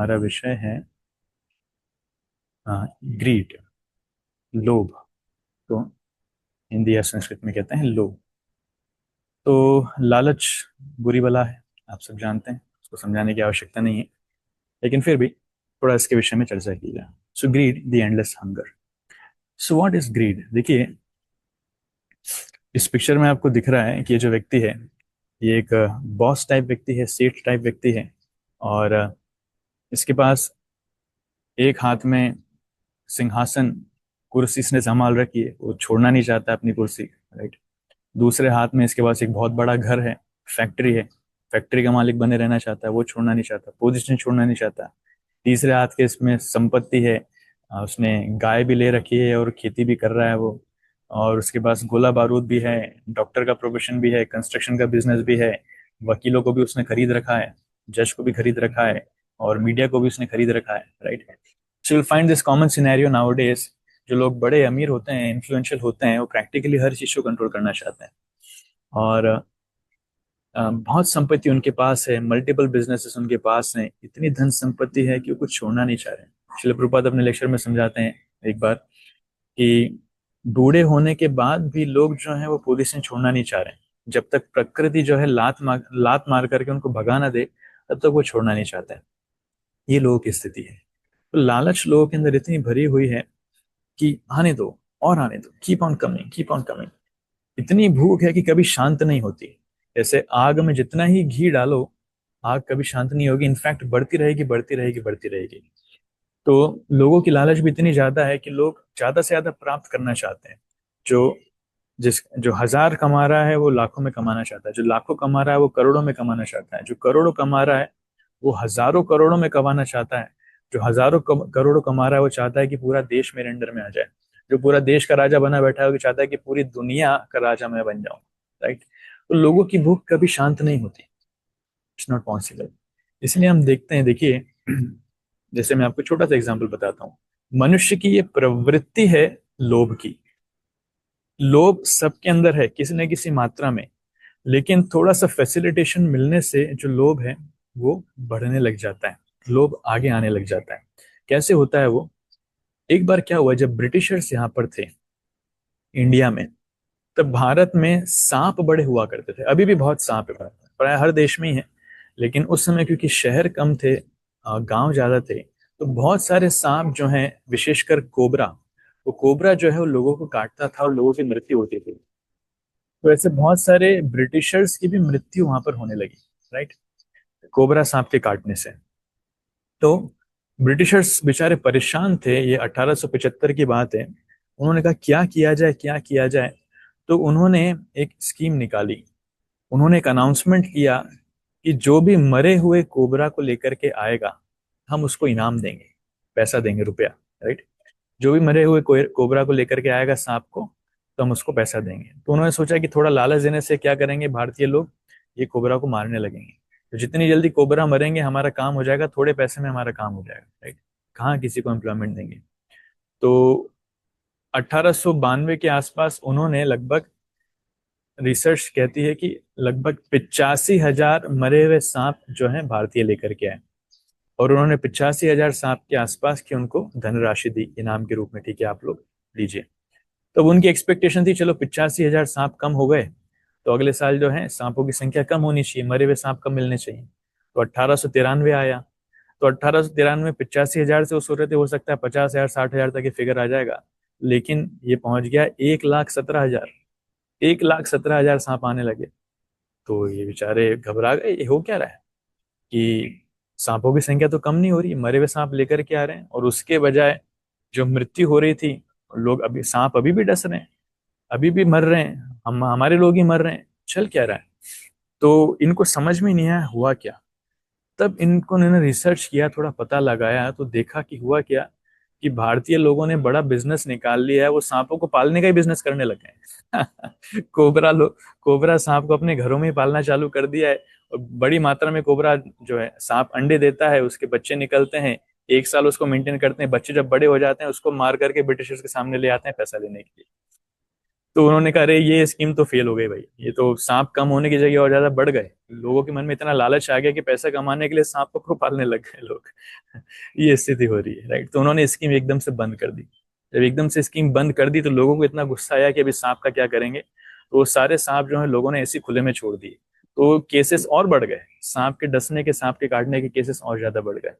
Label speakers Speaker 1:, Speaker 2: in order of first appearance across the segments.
Speaker 1: हमारा विषय है ग्रीड, लोभ। तो हिंदी या संस्कृत में कहते हैं लोभ। तो लालच बुरी बला है, आप सब जानते हैं, उसको समझाने की आवश्यकता नहीं है। लेकिन फिर भी थोड़ा इसके विषय में चर्चा की जाए। So greed the endless hunger. So what is greed? देखिए, इस पिक्चर में आपको दिख रहा है कि ये जो व्यक्ति है, ये एक बॉस टाइप व्यक्ति है, सेठ टाइप व्यक्ति है। और इसके पास एक हाथ में सिंहासन, कुर्सी इसने संभाल रखी है, वो छोड़ना नहीं चाहता अपनी कुर्सी, राइट। दूसरे हाथ में इसके पास एक बहुत बड़ा घर है, फैक्ट्री है, फैक्ट्री का मालिक बने रहना चाहता है, वो छोड़ना नहीं चाहता, पोजीशन छोड़ना नहीं चाहता। तीसरे हाथ के इसमें संपत्ति है, उसने गाय भी ले रखी है और खेती भी कर रहा है वो। और उसके पास गोला बारूद भी है, डॉक्टर का प्रोफेशन भी है, कंस्ट्रक्शन का बिजनेस भी है, वकीलों को भी उसने खरीद रखा है, जज को भी खरीद रखा है, और मीडिया को भी उसने खरीद रखा है, right. So will find this common scenario now days. जो लोग बड़े अमीर होते हैं, इन्फ्लुएंशियल होते हैं, वो प्रैक्टिकली हर चीज को कंट्रोल करना चाहते हैं। और बहुत संपत्ति उनके पास है, मल्टीपल बिजनेसेस उनके पास हैं, इतनी धन संपत्ति है कि वो कुछ छोड़ना नहीं चाह रहे हैं। श्रील प्रभुपाद अपने लेक्चर में समझाते हैं एक बार कि बूढ़े होने के बाद भी लोग जो है वो पोजीशन छोड़ना नहीं चाह रहे हैं। जब तक प्रकृति जो है लात मार करके उनको भगा ना दे, तब तक वो छोड़ना नहीं चाहते हैं। ये लोगों की स्थिति है। तो लालच लोगों के अंदर इतनी भरी हुई है कि आने दो और आने दो, keep on coming, keep on coming. इतनी भूख है कि कभी शांत नहीं होती। जैसे आग में जितना ही घी डालो, आग कभी शांत नहीं होगी, इनफैक्ट बढ़ती रहेगी, बढ़ती रहेगी, बढ़ती रहेगी। तो लोगों की लालच भी इतनी ज्यादा है कि लोग ज्यादा से ज्यादा प्राप्त करना चाहते हैं। जो जो हजार कमा रहा है वो लाखों में कमाना चाहता है, जो लाखों कमा रहा है वो करोड़ों में कमाना चाहता है, जो करोड़ों कमा रहा है वो हजारों करोड़ों में कमाना चाहता है, जो हजारों करोड़ों कमा रहा है वो चाहता है कि पूरा देश मेरे अंडर में आ जाए, जो पूरा देश का राजा बना बैठा है वो चाहता है कि पूरी दुनिया का राजा मैं बन जाऊं, राइट। तो लोगों की भूख कभी शांत नहीं होती, इट्स नॉट पॉसिबल। इसलिए हम देखते हैं, देखिए, जैसे मैं आपको छोटा सा एग्जांपल बताता हूँ। मनुष्य की ये प्रवृत्ति है लोभ की। लोभ सबके अंदर है किसी न किसी मात्रा में, लेकिन थोड़ा सा फैसिलिटेशन मिलने से जो लोभ है वो बढ़ने लग जाता है, लोभ आगे आने लग जाता है। कैसे होता है वो? एक बार क्या हुआ, जब ब्रिटिशर्स यहाँ पर थे इंडिया में, तब भारत में सांप बड़े हुआ करते थे। अभी भी बहुत सांप है भारत में, प्राय हर देश में ही है। लेकिन उस समय क्योंकि शहर कम थे, गांव ज्यादा थे, तो बहुत सारे सांप जो हैं, विशेषकर कोबरा, वो कोबरा जो है वो लोगों को काटता था और लोगों की मृत्यु होती थी। तो ऐसे बहुत सारे ब्रिटिशर्स की भी मृत्यु वहां पर होने लगी, राइट, कोबरा सांप के काटने से। तो ब्रिटिशर्स बेचारे परेशान थे, ये 1875 की बात है। उन्होंने कहा क्या किया जाए, क्या किया जाए। तो उन्होंने एक स्कीम निकाली। उन्होंने एक अनाउंसमेंट किया कि जो भी मरे हुए कोबरा को लेकर के आएगा, हम उसको इनाम देंगे, पैसा देंगे, रुपया, राइट। जो भी मरे हुए कोबरा को लेकर के आएगा, सांप को, तो हम उसको पैसा देंगे। तो उन्होंने सोचा कि थोड़ा लालच देने से क्या करेंगे भारतीय लोग, ये कोबरा को मारने लगेंगे। तो जितनी जल्दी कोबरा मरेंगे हमारा काम हो जाएगा, थोड़े पैसे में हमारा काम हो जाएगा, राइट। कहाँ किसी को एम्प्लॉयमेंट देंगे। तो 1892 के आसपास उन्होंने लगभग, रिसर्च कहती है कि लगभग 85,000 मरे हुए सांप जो हैं भारतीय लेकर के आए। और उन्होंने 85,000 सांप के आसपास की उनको धनराशि दी इनाम के रूप में, ठीक है आप लोग लीजिए। तो उनकी एक्सपेक्टेशन थी चलो 85,000 सांप कम हो गए, तो अगले साल जो है सांपों की संख्या कम होनी चाहिए, मरे हुए सांप कम मिलने चाहिए। तो 1893 आया। तो 1893 85,000 से वो सोच रहे थे हो सकता है 50,000 60,000 तक ये फिगर आ जाएगा। लेकिन ये पहुंच गया 1,17,000। 1,17,000 सांप आने लगे। तो ये बेचारे घबरा गए, ये हो क्या रहा है कि सांपों की संख्या तो कम नहीं हो रही, मरे हुए सांप लेकर के आ रहे हैं, और उसके बजाय जो मृत्यु हो रही थी, लोग अभी सांप अभी भी डस रहे हैं, अभी भी मर रहे हैं, हम हमारे लोग ही मर रहे हैं, चल क्या रहा है। तो इनको समझ में नहीं आया हुआ क्या। तब इनको इन्होंने रिसर्च किया, थोड़ा पता लगाया, तो देखा कि हुआ क्या, कि भारतीय लोगों ने बड़ा बिजनेस निकाल लिया है, वो सांपों को पालने का ही बिजनेस करने लगे हैं। कोबरा सांप को अपने घरों में ही पालना चालू कर दिया है। और बड़ी मात्रा में कोबरा जो है सांप अंडे देता है, उसके बच्चे निकलते हैं, एक साल उसको मेंटेन करते हैं, बच्चे जब बड़े हो जाते हैं उसको मार करके ब्रिटिशर्स के सामने ले आते हैं पैसा लेने के लिए। तो उन्होंने कहा अरे ये स्कीम तो फेल हो गई भाई, ये तो सांप कम होने की जगह और ज्यादा बढ़ गए, लोगों के मन में इतना लालच आ गया कि पैसा कमाने के लिए सांपों को पालने लग गए लोग। ये स्थिति हो रही है, राइट। तो उन्होंने स्कीम एकदम से बंद कर दी। जब एकदम से स्कीम बंद कर दी तो लोगों को इतना गुस्सा आया कि अभी सांप का क्या करेंगे, तो वो सारे सांप जो है लोगों ने ऐसे ही खुले में छोड़ दिए। तो केसेस और बढ़ गए, सांप के डसने के, सांप के काटने के केसेस और ज्यादा बढ़ गए।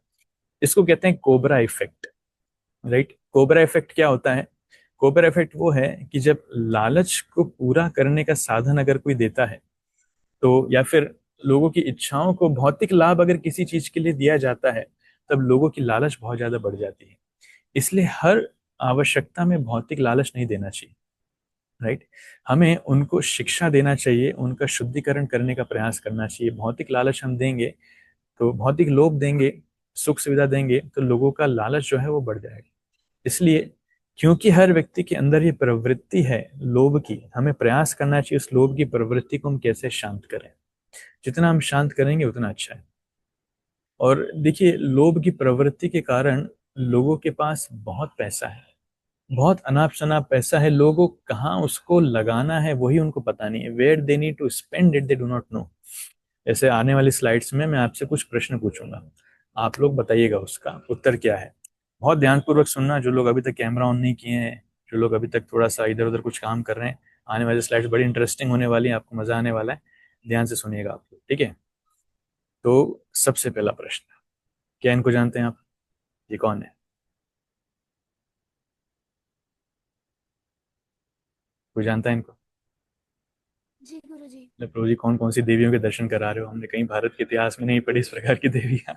Speaker 1: इसको कहते हैं cobra effect, right. Cobra effect क्या होता है? कोबरा इफेक्ट वो है कि जब लालच को पूरा करने का साधन अगर कोई देता है, तो या फिर लोगों की इच्छाओं को भौतिक लाभ अगर किसी चीज के लिए दिया जाता है, तब लोगों की लालच बहुत ज्यादा बढ़ जाती है। इसलिए हर आवश्यकता में भौतिक लालच नहीं देना चाहिए, राइट। हमें उनको शिक्षा देना चाहिए, उनका शुद्धिकरण करने का प्रयास करना चाहिए। भौतिक लालच हम देंगे, तो भौतिक लोभ देंगे, सुख सुविधा देंगे, तो लोगों का लालच जो है वो बढ़ जाएगा। इसलिए क्योंकि हर व्यक्ति के अंदर ये प्रवृत्ति है लोभ की, हमें प्रयास करना चाहिए उस लोभ की प्रवृत्ति को हम कैसे शांत करें। जितना हम शांत करेंगे उतना अच्छा है। और देखिए, लोभ की प्रवृत्ति के कारण लोगों के पास बहुत पैसा है, बहुत अनाप शनाप पैसा है, लोगों को कहाँ उसको लगाना है वही उनको पता नहीं है। Where they need to spend it they do not know. ऐसे आने वाली स्लाइड्स में मैं आपसे कुछ प्रश्न पूछूंगा, आप लोग बताइएगा उसका उत्तर क्या है। बहुत ध्यानपूर्वक सुनना, जो लोग अभी तक कैमरा ऑन नहीं किए हैं, जो लोग अभी तक थोड़ा सा इधर उधर कुछ काम कर रहे हैं, आने वाली स्लाइड्स बड़ी इंटरेस्टिंग होने वाली है, आपको मजा आने वाला है। ध्यान से सुनिएगा आप लोग, ठीक है। तो सबसे पहला प्रश्न, क्या इनको जानते हैं आप? ये कौन है? कोई जानता है इनको?
Speaker 2: जी गुरुजी।
Speaker 1: मतलब प्रभु जी कौन कौन सी देवियों के दर्शन करा रहे हो, हमने कहीं भारत के इतिहास में नहीं पढ़ी इस प्रकार की देवियां।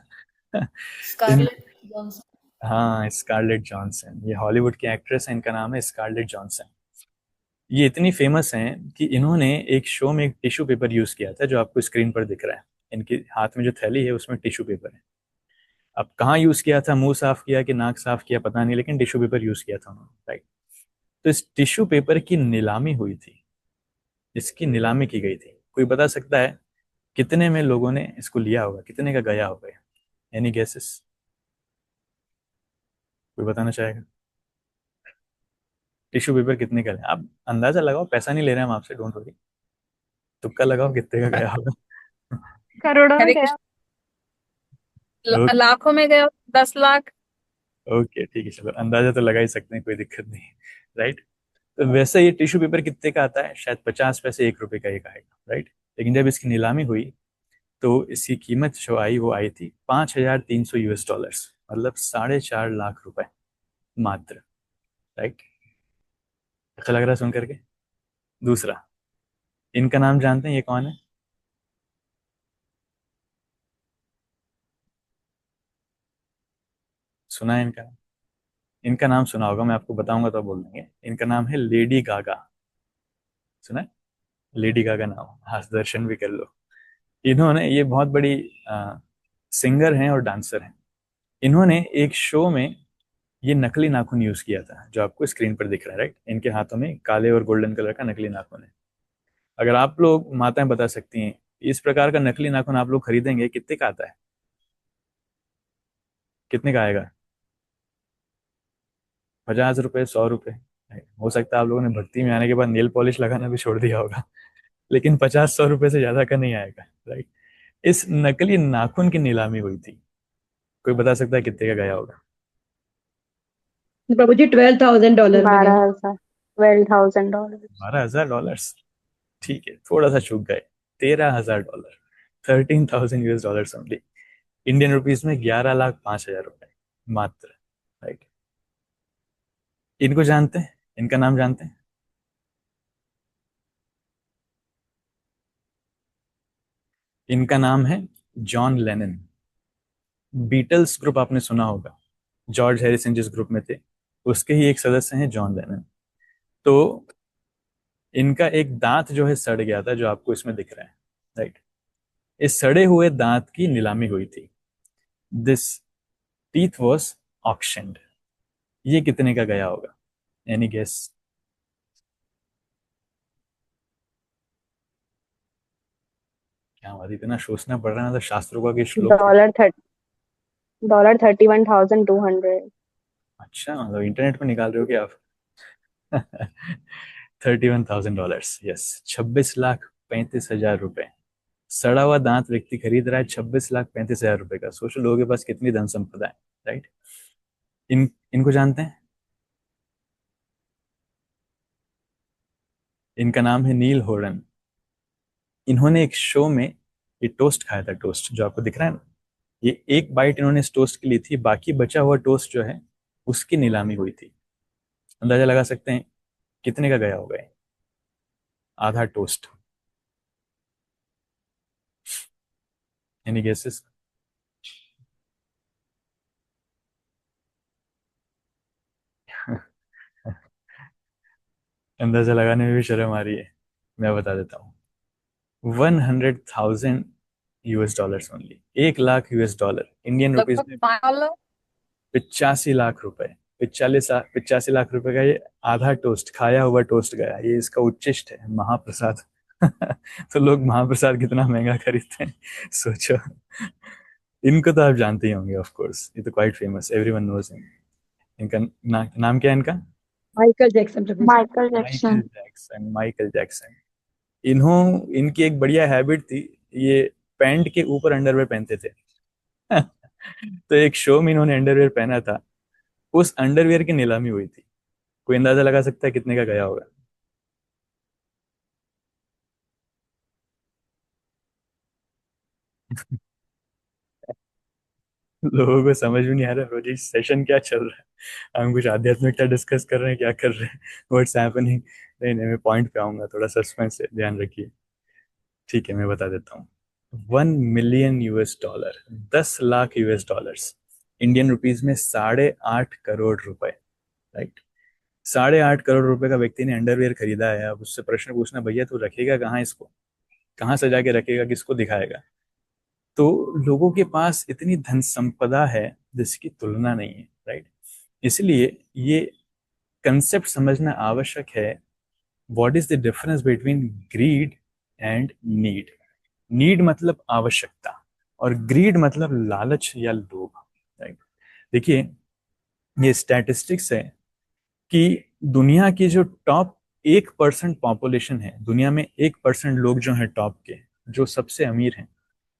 Speaker 1: इन
Speaker 2: स्कारलेट जॉनसन।
Speaker 1: हाँ, स्कारलेट जॉनसन, ये हॉलीवुड की एक्ट्रेस है, इनका नाम है स्कारलेट जॉनसन। ये इतनी फेमस हैं कि इन्होंने एक शो में एक टिश्यू पेपर यूज किया था, जो आपको स्क्रीन पर दिख रहा है। इनके हाथ में जो थैली है उसमें टिश्यू पेपर है। अब कहाँ यूज किया था, मुंह साफ किया कि नाक साफ किया पता नहीं, लेकिन टिश्यू पेपर यूज किया था उन्होंने, राइट। तो इस टिश्यू पेपर की नीलामी हुई थी, इसकी नीलामी की गई थी। कोई बता सकता है कितने में लोगों ने इसको लिया होगा, कितने का गया होगा? Any guesses? कोई बताना चाहेगा? टिश्यू पेपर कितने का है? आप अंदाजा लगाओ, पैसा नहीं ले रहे हैं हम आपसे, डोंट वरी। तुक्का लगाओ कितने का गया होगा।
Speaker 3: करोड़ों में
Speaker 2: हरे
Speaker 3: गया।
Speaker 2: कृष्ण। लाखों में गए, 10 लाख।
Speaker 1: ओके ठीक है, चलो अंदाजा तो लगा ही सकते हैं, कोई दिक्कत नहीं, राइट। तो वैसे ये टिश्यू पेपर कितने का आता है? शायद 50 पैसे, 1 रुपए का एक आएगा, राइट। लेकिन जब इसकी नीलामी हुई तो इसकी कीमत जो आई वो आई थी $5,300, मतलब 4.5 लाख रुपए मात्र, राइट। अच्छा लग रहा है सुन करके? दूसरा, इनका नाम जानते हैं, ये कौन है? सुना है इनका? इनका नाम सुना होगा, मैं आपको बताऊंगा तो बोल देंगे। इनका नाम है लेडी गागा। सुना है? लेडी गागा नाम, हाँ, दर्शन भी कर लो। इन्होंने, ये बहुत बड़ी सिंगर हैं और डांसर हैं। इन्होंने एक शो में ये नकली नाखून यूज किया था, जो आपको स्क्रीन पर दिख रहा है, राइट। इनके हाथों में काले और गोल्डन कलर का नकली नाखून है। अगर आप लोग माताएं बता सकती हैं, इस प्रकार का नकली नाखून आप लोग खरीदेंगे कितने का आता है? कितने का आएगा? 50 रुपए, 100 रुपए? हो सकता है आप लोगों ने भक्ति में आने के बाद नेल पॉलिश लगाना भी छोड़ दिया होगा, लेकिन 50-100 रुपए से ज्यादा का नहीं आएगा, राइट। इस नकली नाखून की नीलामी हुई थी। कोई बता सकता है कितने का गया होगा?
Speaker 3: प्रभु जी $12,000 में गया।
Speaker 4: 12,000, $12,000।
Speaker 1: $12,000? ठीक है, थोड़ा सा चूक गए। $13,000, $13,000 ओनली। इंडियन रुपीज में 11,05,000 रुपए मात्र, राइट। इनको जानते हैं? इनका नाम जानते हैं? इनका नाम है जॉन लेनन। बीटल्स ग्रुप आपने सुना होगा, जॉर्ज हैरिसन जिस ग्रुप में थे, उसके ही एक सदस्य हैं जॉन लेनन। तो इनका एक दांत जो है सड़ गया था, जो आपको इसमें दिख रहा है, राइट। इस सड़े हुए दांत की नीलामी हुई थी। This teeth was auctioned. ये कितने का गया होगा? Any guess? क्या बात, इतना सोचना पड़ रहा है, मतलब शास्त्रों का कि श्लोक पढ़।
Speaker 4: $31,200।
Speaker 1: अच्छा, मतलब इंटरनेट पे निकाल रहे हो क्या आप? $31,000, यस, 26,35,000 रुपए। सड़ा हुआ दांत व्यक्ति खरीद रहा है 26,35,000 रुपए का। सोचो लोगों के पास कितनी धन संपदा है, राइट। इनको जानते हैं? इनका नाम है नील होरन। इन्होंने एक शो में ये टोस्ट खाया था, टोस्ट जो आपको दिख रहा है ना, ये एक बाइट इन्होंने इस टोस्ट की ली थी, बाकी बचा हुआ टोस्ट जो है उसकी नीलामी हुई थी। अंदाजा लगा सकते हैं कितने का गया होगा ये? आधा टोस्ट। Any guesses? अंदाजा लगाने में भी शर्म आ रही है। मैं बता देता हूँ, 100,000 US dollars only. 1 lakh US dollar, Indian rupees
Speaker 2: लगभग
Speaker 1: में
Speaker 2: 5 लाख।
Speaker 1: 85 लाख रुपए। 85 लाख रुपए का ये आधा टोस्ट, खाया हुआ टोस्ट गया। ये इसका उच्चिष्ट है, महाप्रसाद। तो लोग महाप्रसाद कितना महंगा खरीदते हैं, सोचो। इनको तो आप जानते ही होंगे, ऑफ कोर्स, ये तो quite famous, everyone knows him. इनका नाम क्या है इनका?
Speaker 3: माइकल जैक्सन प्रभु जी।
Speaker 4: Michael
Speaker 1: Michael
Speaker 4: Jackson.
Speaker 1: Jackson. Michael Jackson. इनकी एक बढ़िया हैबिट थी, ये पैंट के ऊपर अंडरवेयर पहनते थे। तो एक शो में इन्होंने अंडरवेयर पहना था, उस अंडरवेयर की नीलामी हुई थी। कोई अंदाजा लगा सकता है कितने का गया होगा? लोगों को समझ भी नहीं आ रहा रोजी सेशन क्या चल रहा है। हम कुछ आध्यात्मिकता डिस्कस कर रहे हैं, क्या कर रहे हैं, व्हाट्स हैपनिंग? नहीं नहीं, मैं पॉइंट पे आऊंगा, थोड़ा सस्पेंस है, ध्यान रखिए। ठीक है, मैं बता देता हूँ। 1 million US dollar, 10 lakh US dollars, Indian rupees में 8.5 करोड़ रुपए, राइट। 8.5 करोड़ रुपए का व्यक्ति ने अंडरवेयर खरीदा है। अब उससे प्रश्न पूछना, भैया तू रखेगा कहाँ इसको? कहाँ सजा के रखेगा, किसको दिखाएगा? तो लोगों के पास इतनी धन संपदा है जिसकी तुलना नहीं है, राइट। इसलिए ये कंसेप्ट समझना आवश्यक है। What is the difference between grid and need? Need मतलब आवश्यकता, और ग्रीड मतलब लालच या लोभ, राइट। देखिए, ये स्टैटिस्टिक्स है कि दुनिया की जो टॉप 1% पॉपुलेशन है, दुनिया में 1% लोग जो हैं टॉप के, जो सबसे अमीर हैं,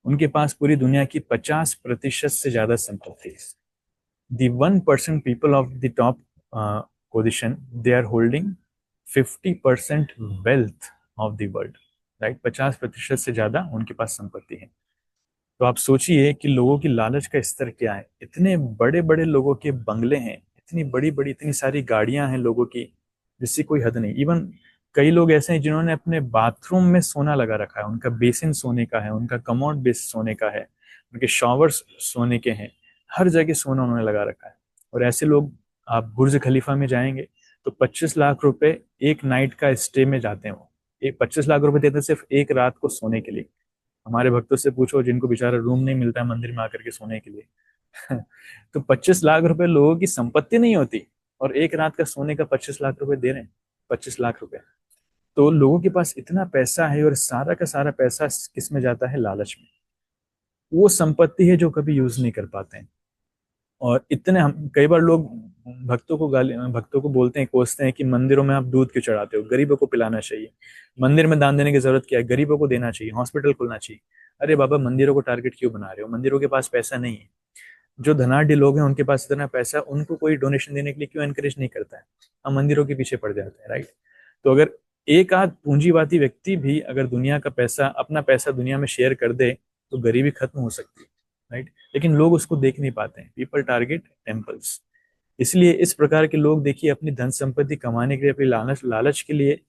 Speaker 1: उनके पास पूरी दुनिया की 50% से ज्यादा संपत्ति है। The 1% people of the top position, they are holding 50% wealth of the world, right. 50% से ज्यादा उनके पास संपत्ति है। तो आप सोचिए कि लोगों की लालच का स्तर क्या है। इतने बड़े बड़े लोगों के बंगले हैं, इतनी बड़ी बड़ी इतनी सारी गाड़ियां हैं लोगों की, जिससे कोई हद नहीं। इवन कई लोग ऐसे हैं जिन्होंने अपने बाथरूम में सोना लगा रखा है, उनका बेसिन सोने का है, उनका कमोड बेस सोने का है, उनके शॉवर्स सोने के हैं, हर जगह सोना उन्होंने लगा रखा है। और ऐसे लोग, आप बुर्ज खलीफा में जाएंगे तो 25 लाख रुपए एक नाइट का स्टे में जाते हैं। वो एक 25 लाख रुपए देते हैं सिर्फ एक रात को सोने के लिए। हमारे भक्तों से पूछो जिनको बेचारा रूम नहीं मिलता है मंदिर में आकर के सोने के लिए। तो 25 लाख रुपए लोगों की संपत्ति नहीं होती, और एक रात का सोने का 25 लाख रुपए दे रहे हैं। 25 लाख रुपए। तो लोगों के पास इतना पैसा है, और सारा का सारा पैसा किस में जाता है? लालच में। वो संपत्ति है जो कभी यूज नहीं कर पाते हैं। और इतने, हम कई बार लोग भक्तों को बोलते हैं, कोसते हैं कि मंदिरों में आप दूध क्यों चढ़ाते हो, गरीबों को पिलाना चाहिए। मंदिर में दान देने की जरूरत क्या है, गरीबों को देना चाहिए, हॉस्पिटल खोलना चाहिए। अरे बाबा, मंदिरों को टारगेट क्यों बना रहे हो? मंदिरों के पास पैसा नहीं है। जो धनाढ़ लोग हैं उनके पास इतना पैसा, उनको कोई डोनेशन देने के लिए क्यों एनकरेज नहीं करता है? हम मंदिरों के पीछे पड़ जाते हैं, राइट। तो अगर एक आध पूंजीवादी व्यक्ति भी अगर दुनिया का पैसा, अपना पैसा दुनिया में शेयर कर दे, तो गरीबी खत्म हो सकती है, राइट। लेकिन लोग उसको देख नहीं पाते हैं। People target temples. इसलिए इस प्रकार के लोग, देखिए, अपनी धन संपत्ति कमाने के लिए, अपनी लालच लालच के लिए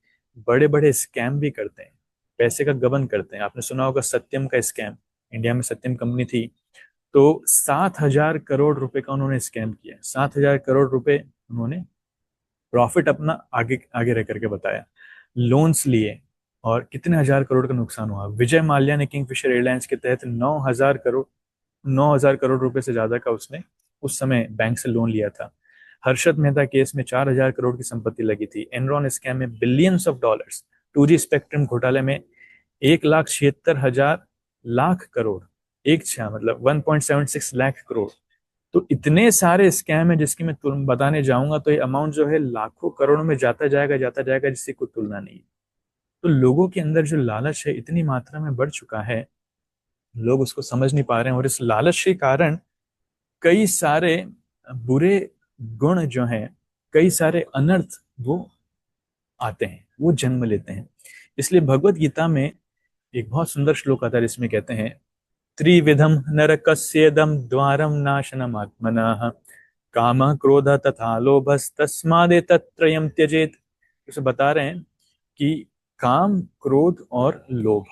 Speaker 1: बड़े बड़े स्कैम भी करते हैं, पैसे का गबन करते हैं। आपने सुना होगा सत्यम का स्कैम। इंडिया में सत्यम कंपनी थी, तो 7,000 करोड़ रुपए का उन्होंने स्कैम किया। 7,000 करोड़ रुपए उन्होंने प्रॉफिट अपना आगे आगे रह करके बताया, लोन्स लिए, और कितने हजार करोड़ का नुकसान हुआ। विजय माल्या ने किंगफिशर एयरलाइंस के तहत 9,000 करोड़ से ज्यादा का उसने उस समय बैंक से लोन लिया था। हर्षद मेहता केस में 4,000 करोड़ की संपत्ति लगी थी। एनरॉन स्कैम में billions of dollars. 2G spectrum घोटाले में 1,76,000 लाख करोड़, एक छः मतलब 1.76 लाख करोड़ तो इतने सारे स्कैम है जिसकी मैं तुम बताने जाऊंगा तो ये अमाउंट जो है लाखों करोड़ों में जाता जाएगा जिसकी कोई तुलना नहीं है। तो लोगों के अंदर जो लालच है इतनी मात्रा में बढ़ चुका है, लोग उसको समझ नहीं पा रहे हैं, और इस लालच के कारण कई सारे बुरे गुण जो हैं, कई सारे अनर्थ वो आते हैं, वो जन्म लेते हैं। इसलिए भगवत गीता में एक बहुत सुंदर श्लोक आता है जिसमें कहते हैं, त्रिविधम नरकस्येदम द्वारम नाशनम आत्मनः काम क्रोध तथा लोभस्तस्मादेतत्त्रयम् त्यजेत। उसे बता रहे हैं कि काम, क्रोध और लोभ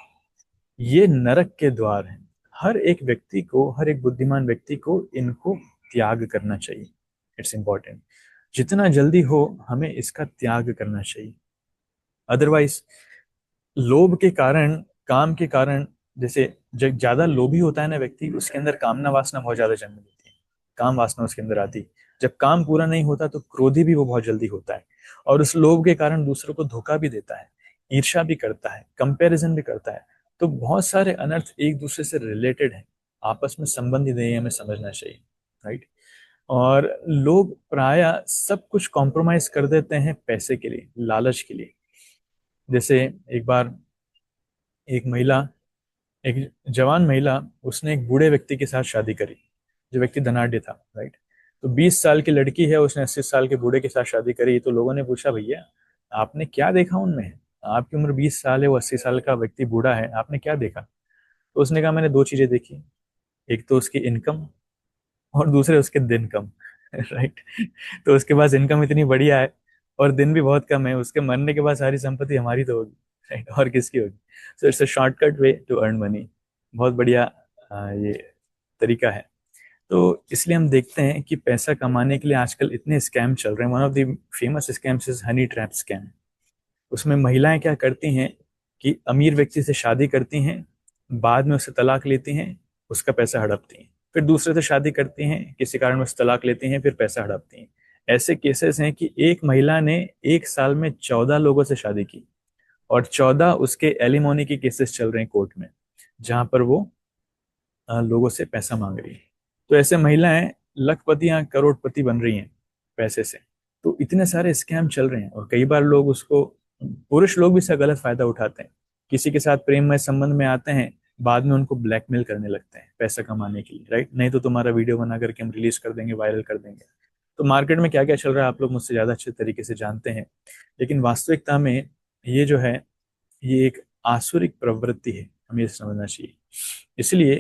Speaker 1: ये नरक के द्वार हैं। हर एक व्यक्ति को, हर एक बुद्धिमान व्यक्ति को इनको त्याग करना चाहिए। इट्स इंपॉर्टेंट, जितना जल्दी हो हमें इसका त्याग करना चाहिए। अदरवाइज लोभ के कारण, काम के कारण, जैसे जब ज्यादा लोभी होता है ना व्यक्ति, उसके अंदर कामना वासना बहुत ज्यादा जन्म लेती है, काम वासना उसके अंदर आती। जब काम पूरा नहीं होता तो क्रोधी भी वो बहुत जल्दी होता है, और उस लोभ के कारण दूसरों को धोखा भी देता है, ईर्ष्या भी करता है, कंपैरिजन भी करता है। तो बहुत सारे अनर्थ एक दूसरे से रिलेटेड हैं, आपस में संबंधित है, हमें समझना चाहिए, राइट। और लोग प्राय सब कुछ कॉम्प्रोमाइज कर देते हैं पैसे के लिए, लालच के लिए। जैसे एक बार एक महिला, एक जवान महिला, उसने एक बूढ़े व्यक्ति के साथ शादी करी, जो व्यक्ति धनाढ़ था, राइट। तो 20 साल की लड़की है, उसने 80 साल के बूढ़े के साथ शादी करी। तो लोगों ने पूछा, भैया आपने क्या देखा उनमें, आपकी उम्र 20 साल है, वो 80 साल का व्यक्ति बूढ़ा है, आपने क्या देखा? तो उसने कहा, मैंने दो चीजें देखी, एक तो उसकी इनकम और दूसरे उसके दिन कम। राइट। तो उसके पास इनकम इतनी बढ़िया है और दिन भी बहुत कम है, उसके मरने के बाद सारी संपत्ति हमारी तो होगी, राइट, और किसकी होगी? So it's a shortcut way to earn money. बहुत बढ़िया ये तरीका है। तो इसलिए हम देखते हैं कि पैसा कमाने के लिए आजकल इतने स्कैम चल रहे हैं। One of the famous scams is honey trap scam. उसमें महिलाएं क्या करती हैं कि अमीर व्यक्ति से शादी करती हैं, बाद में उससे तलाक लेती हैं, उसका पैसा हड़पती हैं, फिर दूसरे से शादी करती हैं, किसी कारण उससे तलाक लेती हैं, फिर पैसा हड़पती हैं। ऐसे केसेस हैं कि एक महिला ने एक साल में 14 लोगों से शादी की, और 14 उसके एलिमोनी के केसेस चल रहे हैं कोर्ट में, जहां पर वो लोगों से पैसा मांग रही है। तो ऐसे महिलाएं लखपति या करोड़पति बन रही हैं पैसे से। तो इतने सारे स्कैम चल रहे हैं, और कई बार लोग उसको, पुरुष लोग भी इसका गलत फायदा उठाते हैं। किसी के साथ प्रेममय संबंध में आते हैं, बाद में उनको ब्लैकमेल करने लगते हैं पैसा कमाने के लिए, राइट। नहीं तो तुम्हारा वीडियो बना करके हम रिलीज कर देंगे, वायरल कर देंगे। तो मार्केट में क्या क्या चल रहा है आप लोग मुझसे ज्यादा अच्छे तरीके से जानते हैं, लेकिन वास्तविकता में ये जो है, ये एक आसुरिक प्रवृत्ति है, हमें ये समझना चाहिए। इसलिए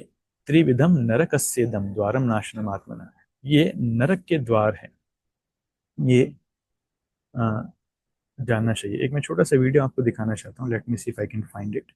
Speaker 1: त्रिविधम नरकस्येदम द्वारम नाशनम आत्मना, ये नरक के द्वार है, ये आ, जानना चाहिए। एक मैं छोटा सा वीडियो आपको दिखाना चाहता हूँ, let me see if I can find it.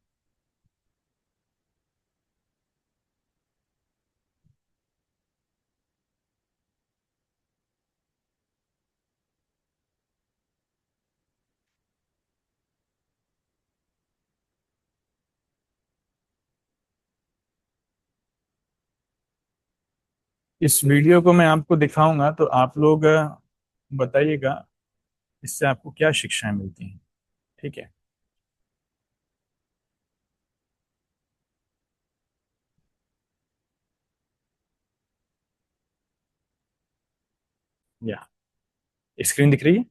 Speaker 1: इस वीडियो को मैं आपको दिखाऊंगा तो आप लोग बताइएगा इससे आपको क्या शिक्षाएं मिलती हैं, ठीक है। या स्क्रीन दिख रही है?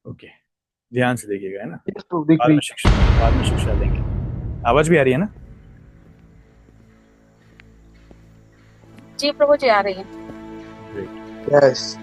Speaker 1: ओके, ध्यान से देखिएगा, है ना।
Speaker 5: तो दिख
Speaker 1: बाद
Speaker 5: रही
Speaker 1: में शिक्षा, बाद में शिक्षा लेंगे। आवाज भी आ रही है ना?
Speaker 4: जी प्रभु जी, आ रही है।
Speaker 1: ग्रेट।
Speaker 5: यस।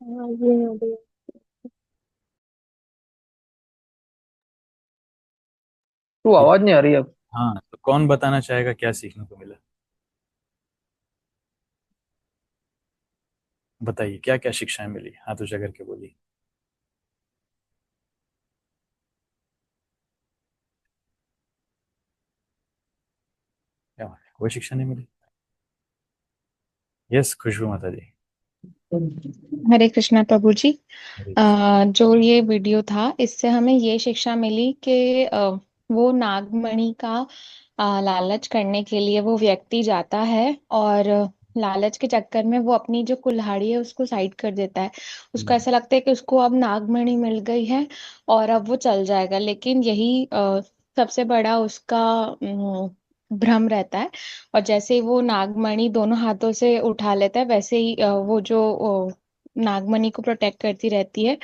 Speaker 3: हाँ, ये हो गया।
Speaker 5: तू आवाज नहीं आ रही अब।
Speaker 1: हाँ, तो कौन बताना चाहेगा क्या सीखने को मिला? बताइए क्या क्या शिक्षाएं मिली, हाथ ऊंचा करके बोलिए। क्या बात है, कोई शिक्षा नहीं मिली? यस, खुशबू माता जी।
Speaker 6: हरे कृष्णा प्रभु जी।
Speaker 1: अरे,
Speaker 6: जो ये वीडियो था इससे हमें ये शिक्षा मिली कि वो नागमणि का लालच करने के लिए वो व्यक्ति जाता है और लालच के चक्कर में वो अपनी जो कुल्हाड़ी है उसको साइड कर देता है। उसको ऐसा लगता है कि उसको अब नागमणि मिल गई है और अब वो चल जाएगा, लेकिन यही सबसे बड़ा उसका भ्रम रहता है। और जैसे ही वो नागमणि दोनों हाथों से उठा लेता है वैसे ही वो जो नागमणि को प्रोटेक्ट करती रहती है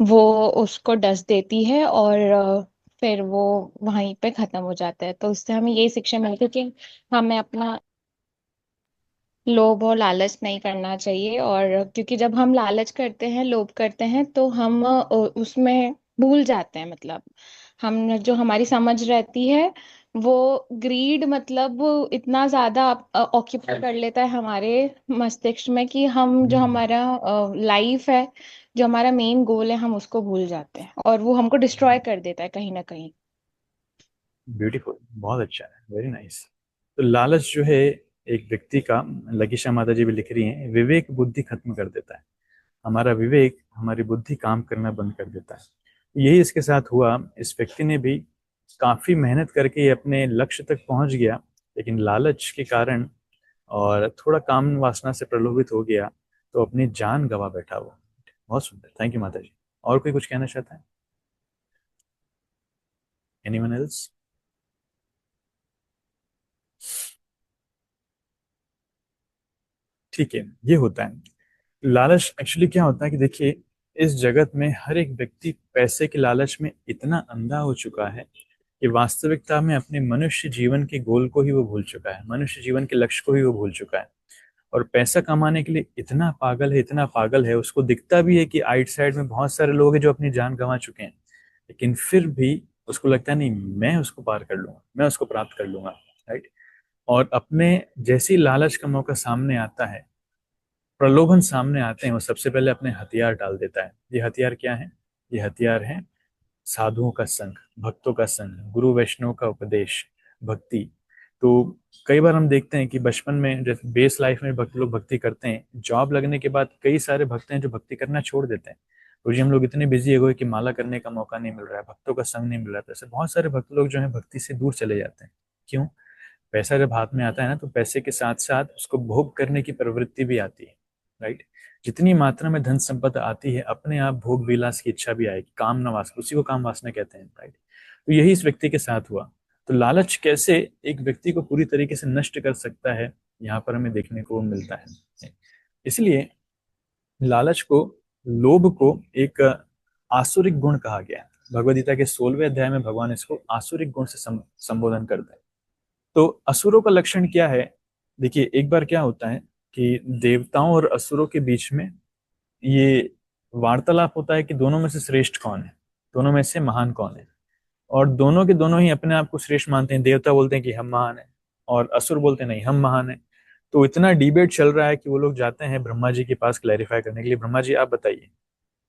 Speaker 6: वो उसको डस देती है और फिर वो वहीं पे खत्म हो जाता है। तो उससे हमें ये शिक्षा मिलती है कि हमें अपना लोभ और लालच नहीं करना चाहिए। और क्योंकि जब हम लालच करते हैं, लोभ करते हैं, तो हम उसमें भूल जाते हैं। मतलब हम जो हमारी समझ रहती है वो ग्रीड मतलब इतना ज्यादा ऑक्यूपाई कर लेता है हमारे मस्तिष्क में कि हम जो हमारा लाइफ है, जो हमारा मेन गोल है, हम उसको भूल जाते हैं और वो हमको डिस्ट्रॉय कर देता है कहीं ना कहीं।
Speaker 1: ब्यूटीफुल, बहुत अच्छा है, वेरी नाइस। तो लालच जो है एक व्यक्ति का, लकीशा माता जी भी लिख रही हैं, विवेक बुद्धि खत्म कर देता है। हमारा विवेक, हमारी बुद्धि काम करना बंद कर देता है। यही इसके साथ हुआ। इस व्यक्ति ने भी काफी मेहनत करके ये अपने लक्ष्य तक पहुंच गया, लेकिन लालच के कारण और थोड़ा काम वासना से प्रलोभित हो गया, तो अपनी जान गवा बैठा वो। बहुत सुंदर, थैंक यू माता जी। और कोई कुछ कहना चाहता है? Anyone else? ठीक है, ये होता है लालच। एक्चुअली क्या होता है कि देखिए, इस जगत में हर एक व्यक्ति पैसे के लालच में इतना अंधा हो चुका है कि वास्तविकता में अपने मनुष्य जीवन के गोल को ही वो भूल चुका है, मनुष्य जीवन के लक्ष्य को ही वो भूल चुका है। और पैसा कमाने के लिए इतना पागल है, इतना पागल है, उसको दिखता भी है कि आइट साइड में बहुत सारे लोग हैं जो अपनी जान गंवा चुके हैं, लेकिन फिर भी उसको लगता है नहीं, मैं उसको पार कर लूंगा, मैं उसको प्राप्त कर लूंगा। राइट। और अपने जैसी लालच का मौका सामने आता है, प्रलोभन सामने आते हैं, वो सबसे पहले अपने हथियार डाल देता है। ये हथियार क्या है? ये हथियार है साधुओं का संग, भक्तों का संग, गुरु वैष्णव का उपदेश, भक्ति। तो कई बार हम देखते हैं कि बचपन में जैसे बेस लाइफ में भक्त लोग भक्ति करते हैं, जॉब लगने के बाद कई सारे भक्त हैं जो भक्ति करना छोड़ देते हैं। तो जी हम लोग इतने बिजी हो गए कि माला करने का मौका नहीं मिल रहा है, भक्तों का संग नहीं मिल रहा है, तो ऐसे बहुत सारे भक्त लोग जो हैं भक्ति से दूर चले जाते हैं। क्यों? पैसा जब हाथ में आता है ना, तो पैसे के साथ साथ उसको भोग करने की प्रवृत्ति भी आती है। राइट। जितनी मात्रा में धन संपदा आती है, अपने आप भोग विलास की इच्छा भी आएगी, काम न वासना, उसी को काम वासना कहते हैं। राइट। तो यही इस व्यक्ति के साथ हुआ। तो लालच कैसे एक व्यक्ति को पूरी तरीके से नष्ट कर सकता है, यहाँ पर हमें देखने को मिलता है। इसलिए लालच को, लोभ को एक आसुरिक गुण कहा गया है। भगवद गीता के 16वें अध्याय में भगवान इसको आसुरिक गुण से संबोधन करते हैं। तो असुरों का लक्षण क्या है? देखिए, एक बार क्या होता है कि देवताओं और असुरों के बीच में ये वार्तालाप होता है कि दोनों में से श्रेष्ठ कौन है, दोनों में से महान कौन है। और दोनों के दोनों ही अपने आप को श्रेष्ठ मानते हैं। देवता बोलते हैं कि हम महान हैं, और असुर बोलते हैं नहीं, हम महान हैं। तो इतना डिबेट चल रहा है कि वो लोग जाते हैं ब्रह्मा जी के पास क्लैरिफाई करने के लिए, ब्रह्मा जी आप बताइए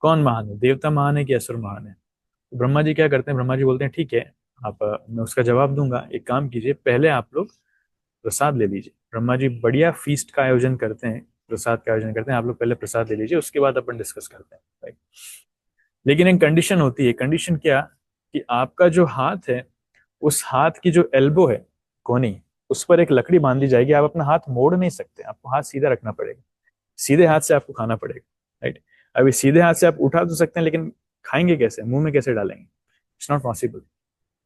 Speaker 1: कौन महान है, देवता महान है कि असुर महान है? तो ब्रह्मा जी क्या करते हैं, ब्रह्मा जी बोलते हैं ठीक है, आप मैं उसका जवाब दूंगा, एक काम कीजिए, पहले आप लोग प्रसाद ले लीजिए। ब्रह्मा जी बढ़िया फीस्ट का आयोजन करते हैं, प्रसाद का आयोजन करते हैं, आप लोग पहले प्रसाद ले लीजिए, उसके बाद अपन डिस्कस करते हैं। राइट। लेकिन एक कंडीशन होती है। कंडीशन क्या? कि आपका जो हाथ है, उस हाथ की जो एल्बो है, कोनी, उस पर एक लकड़ी बांध दी जाएगी। आप अपना हाथ मोड़ नहीं सकते, आपको हाथ सीधा रखना पड़ेगा, सीधे हाथ से आपको खाना पड़ेगा। राइट। अभी सीधे हाथ से आप उठा तो सकते हैं, लेकिन खाएंगे कैसे, मुंह में कैसे डालेंगे? It's not possible.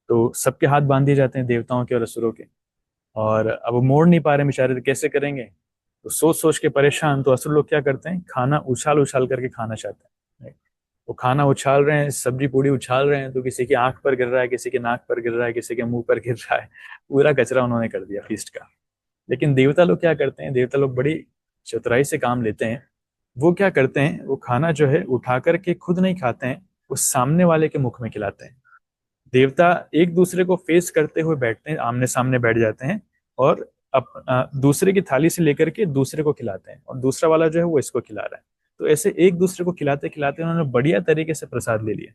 Speaker 1: तो सबके हाथ बांध दिए जाते हैं, देवताओं के और असुरों के। और अब वो मोड़ नहीं पा रहे बेचारे, तो कैसे करेंगे? तो सोच सोच के परेशान, तो असुर लोग क्या करते हैं, खाना उछाल उछाल करके खाना चाहते हैं। Right? वो खाना उछाल रहे हैं, सब्जी पूड़ी उछाल रहे हैं, तो किसी की आंख पर गिर रहा है, किसी के नाक पर गिर रहा है, किसी के मुंह पर गिर रहा है। पूरा कचरा उन्होंने कर दिया फीस्ट का। लेकिन देवता लोग क्या करते हैं, देवता लोग बड़ी चतुराई से काम लेते हैं। वो क्या करते हैं, वो खाना जो है उठा करके खुद नहीं खाते हैं, वो सामने वाले के मुख में खिलाते हैं। देवता एक दूसरे को फेस करते हुए बैठते हैं, आमने सामने बैठ जाते हैं, और दूसरे की थाली से लेकर के दूसरे को खिलाते हैं, और दूसरा वाला जो है वो इसको खिला रहा है। तो ऐसे एक दूसरे को खिलाते खिलाते उन्होंने बढ़िया तरीके से प्रसाद ले लिया,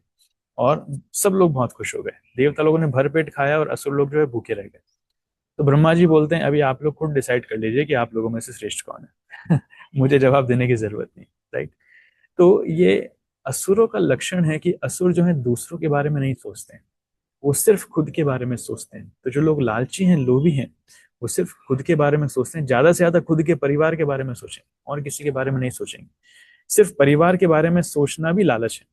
Speaker 1: और सब लोग बहुत खुश हो गए। देवता लोगों ने भरपेट खाया और असुर लोग जो है भूखे रह गए। तो ब्रह्मा जी बोलते हैं अभी आप लोग खुद डिसाइड कर लीजिए कि आप लोगों में से श्रेष्ठ कौन है। मुझे जवाब देने की जरूरत नहीं, राइट। तो ये असुरों का लक्षण है कि असुर जो है दूसरों के बारे में नहीं सोचते हैं, वो सिर्फ खुद के बारे में सोचते हैं। तो जो लोग लालची हैं, लोभी हैं, वो सिर्फ खुद के बारे में सोचते हैं, ज्यादा से ज्यादा खुद के परिवार के बारे में सोचें और किसी के बारे में नहीं सोचेंगे। सिर्फ परिवार के बारे में सोचना भी लालच है,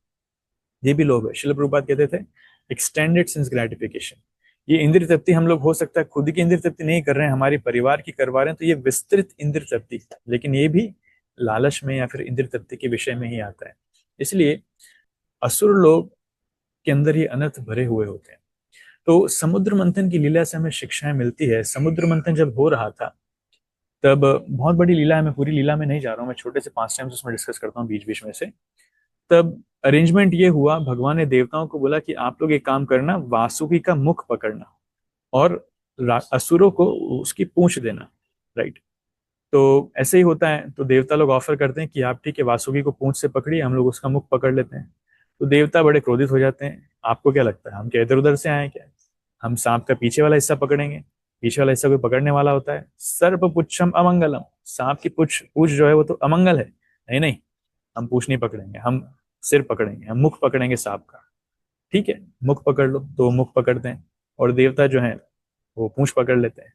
Speaker 1: ये भी लोभ है। शिल प्रभुपाद कहते थे एक्सटेंडेड सेंस ग्रेटिफिकेशन। ये इंद्रिय तृप्ति हम लोग हो सकता है खुद की इंद्रिय तृप्ति नहीं कर रहे हैं, हमारी परिवार की करवा रहे हैं, तो ये विस्तृत इंद्रिय तृप्ति, लेकिन ये भी लालच में या फिर इंद्रिय तृप्ति के विषय में ही आता है। इसलिए असुर लोग के अंदर ये अनर्थ भरे हुए होते हैं। तो समुद्र मंथन की लीला से हमें शिक्षाएं मिलती है। समुद्र मंथन जब हो रहा था तब बहुत बड़ी लीला है, मैं पूरी लीला में नहीं जा रहा हूँ, मैं छोटे से 5 टाइम्स उसमें डिस्कस करता हूँ बीच बीच में से। तब अरेंजमेंट ये हुआ, भगवान ने देवताओं को बोला कि आप लोग एक काम करना, वासुकी का मुख पकड़ना और असुरों को उसकी पूंछ देना, राइट। तो ऐसे ही होता है, तो देवता लोग ऑफर करते हैं कि आप ठीक है वासुकी को पूंछ से पकड़िए, हम लोग उसका मुख पकड़ लेते हैं। तो देवता बड़े क्रोधित हो जाते हैं, आपको क्या लगता है हम क्या इधर उधर से आए क्या, हम सांप का पीछे वाला हिस्सा पकड़ेंगे, पीछे वाला हिस्सा कोई पकड़ने वाला होता है। सर्प पुच्छम अमंगलम, सांप की पूछ पूछ जो है वो तो अमंगल है, नहीं नहीं, हम पूछ नहीं पकड़ेंगे, हम सिर पकड़ेंगे, हम मुख पकड़ेंगे सांप का। ठीक है, मुख पकड़ लो, तो मुख पकड़ते हैं, और देवता जो है वो पूंछ पकड़ लेते हैं।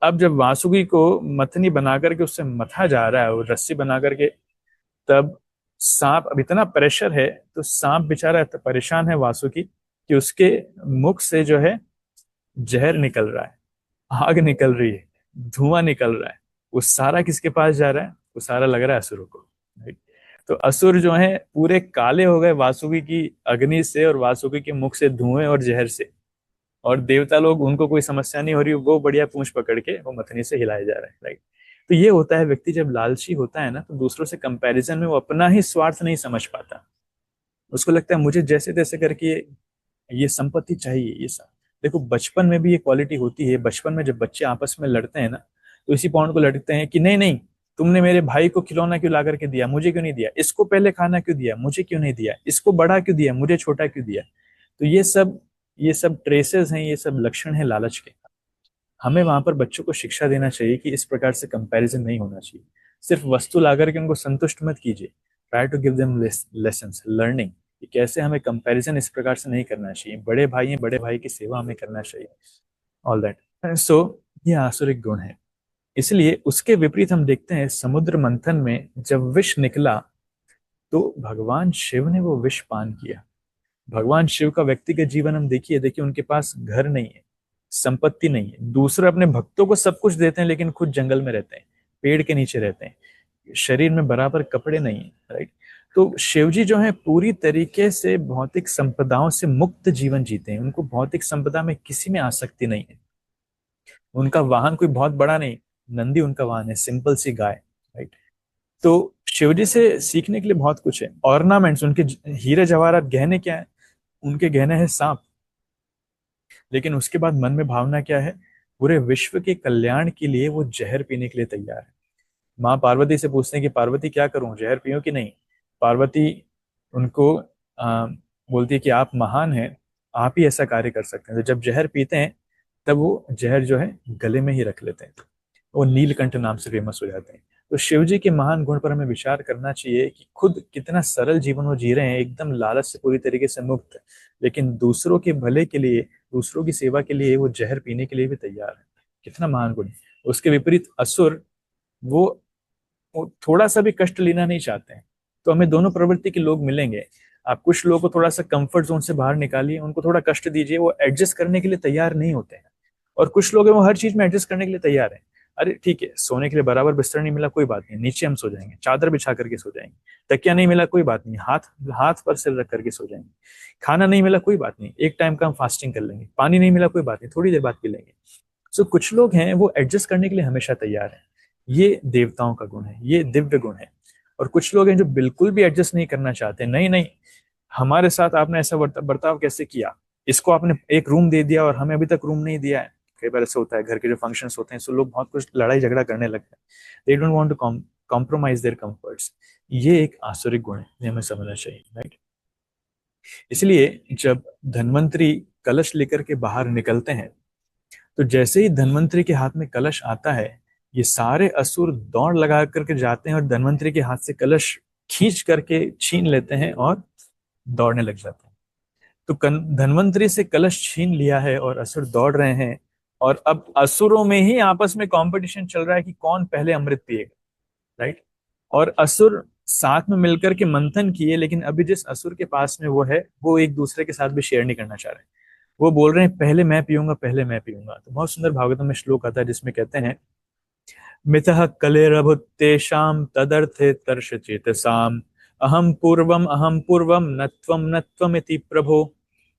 Speaker 1: अब जब वासुकी को मथनी बना करके उससे मथा जा रहा है, वो रस्सी बना करके, तब सांप, अब इतना प्रेशर है तो सांप बेचारा इतना परेशान है वासुकी कि उसके मुख से जो है जहर निकल रहा है, आग निकल रही है, धुआं निकल रहा है। वो सारा किसके पास जा रहा है, वो सारा लग रहा है असुरों को, राइट। तो असुर जो है पूरे काले हो गए वासुकी की अग्नि से और वासुकी के मुख से धुएं और जहर से, और देवता लोग, उनको कोई समस्या नहीं हो रही, वो बढ़िया पूंछ पकड़ के वो मथनी से हिलाया जा रहा है, राइट। तो ये होता है, व्यक्ति जब लालची होता है ना, तो दूसरों से कंपैरिजन में वो अपना ही स्वार्थ नहीं समझ पाता। उसको लगता है मुझे जैसे तैसे करके ये संपत्ति चाहिए, ये सब। देखो बचपन में भी ये क्वालिटी होती है। बचपन में जब बच्चे आपस में लड़ते हैं ना, तो इसी पॉइंट को लड़ते हैं कि नहीं नहीं, तुमने मेरे भाई को खिलौना क्यों ला करके दिया, मुझे क्यों नहीं दिया, इसको पहले खाना क्यों दिया, मुझे क्यों नहीं दिया, इसको बड़ा क्यों दिया, मुझे छोटा क्यों दिया। तो ये सब ट्रेसेस हैं, ये सब लक्षण है लालच के। हमें वहां पर बच्चों को शिक्षा देना चाहिए कि इस प्रकार से कंपैरिजन नहीं होना चाहिए। सिर्फ वस्तु ला करके उनको संतुष्ट मत कीजिए, try to give them lessons, learning, कि कैसे हमें कंपैरिजन इस प्रकार से नहीं करना चाहिए। बड़े भाई हैं, बड़े भाई की सेवा हमें करना चाहिए, ऑल दैट। सो ये आसुरिक गुण है। इसलिए उसके विपरीत हम देखते हैं समुद्र मंथन में जब विष निकला तो भगवान शिव ने वो विष पान किया। भगवान शिव का व्यक्तिगत जीवन हम देखिए, देखिए उनके पास घर नहीं है, संपत्ति नहीं है, दूसरे अपने भक्तों को सब कुछ देते हैं लेकिन खुद जंगल में रहते हैं, पेड़ के नीचे रहते हैं, शरीर में बराबर कपड़े नहीं है, राइट। तो शिवजी जो है पूरी तरीके से भौतिक संपदाओं से मुक्त जीवन जीते हैं, उनको भौतिक संपदा में किसी में आसक्ति नहीं है। उनका वाहन कोई बहुत बड़ा नहीं, नंदी उनका वाहन है, सिंपल सी गाय, राइट। तो शिवजी से सीखने के लिए बहुत कुछ है। ऑर्नामेंट्स, उनके हीरे जवाहरात गहने क्या है, उनके गहने हैं सांप, लेकिन उसके बाद मन में भावना क्या है, पूरे विश्व के कल्याण के लिए वो जहर पीने के लिए तैयार है। माँ पार्वती से पूछते हैं कि पार्वती क्या करूं, जहर पीऊं कि नहीं। पार्वती उनको बोलती है कि आप महान हैं, आप ही ऐसा कार्य कर सकते हैं। तो जब जहर पीते हैं तब वो जहर जो है गले में ही रख लेते हैं, वो नीलकंठ नाम से फेमस हो जाते हैं। तो शिव जी के महान गुण पर हमें विचार करना चाहिए कि खुद कितना सरल जीवन वो जी रहे हैं, एकदम लालच से पूरी तरीके से मुक्त, लेकिन दूसरों के भले के लिए, दूसरों की सेवा के लिए वो जहर पीने के लिए भी तैयार है। कितना महान गुण है। उसके विपरीत असुर, वो थोड़ा सा भी कष्ट लेना नहीं चाहते हैं। तो हमें दोनों प्रवृत्ति के लोग मिलेंगे। आप कुछ लोगों को थोड़ा सा कंफर्ट जोन से बाहर निकालिए, उनको थोड़ा कष्ट दीजिए, वो एडजस्ट करने के लिए तैयार नहीं होते हैं। और कुछ लोग हैं वो हर चीज में एडजस्ट करने के लिए तैयार है। अरे ठीक है, सोने के लिए बराबर बिस्तर नहीं मिला कोई बात नहीं, नीचे हम सो जाएंगे, चादर बिछा करके सो जाएंगे। तकिया नहीं मिला कोई बात नहीं, हाथ हाथ पर सिर रख करके सो जाएंगे। खाना नहीं मिला कोई बात नहीं, एक टाइम का हम फास्टिंग कर लेंगे। पानी नहीं मिला कोई बात नहीं, थोड़ी देर बाद पी लेंगे। सो कुछ लोग हैं वो एडजस्ट करने के लिए हमेशा तैयार हैं। ये देवताओं का गुण है, ये दिव्य गुण है। और कुछ लोग हैं जो बिल्कुल भी एडजस्ट नहीं करना चाहते, नहीं नहीं, हमारे साथ आपने ऐसा बर्ताव कैसे किया, इसको आपने एक रूम दे दिया और हमें अभी तक रूम नहीं दिया है। कई बार ऐसा होता है, घर के जो फंक्शंस होते हैं, सो लोग बहुत कुछ लड़ाई झगड़ा करने लगते हैं, they don't want to compromise their comforts. ये एक आसुरिक गुण है, ये हमें समझना चाहिए, राइट। इसलिए जब धन्वंतरी कलश लेकर के बाहर निकलते हैं, तो जैसे ही धन्वंतरी के हाथ में कलश आता है, ये सारे असुर दौड़ लगा करके जाते हैं और धन्वंतरी के हाथ से कलश खींच करके छीन लेते हैं और दौड़ने लग जाते हैं। तो धन्वंतरी से कलश छीन लिया है और असुर दौड़ रहे हैं, और अब असुरों में ही आपस में कंपटीशन चल रहा है कि कौन पहले अमृत पिएगा, राइट। और असुर साथ में मिलकर के मंथन किए, लेकिन अभी जिस असुर के पास में वो है, वो एक दूसरे के साथ भी शेयर नहीं करना चाह रहे। वो बोल रहे हैं पहले मैं पीऊंगा, पहले मैं पीऊंगा। तो बहुत सुंदर भागवतम में श्लोक आता है जिसमें कहते हैं, मितः कलेरभुतेषां तदर्थे तर्ष चेतसाम, अहम पूर्वम नत्वम इति प्रभो।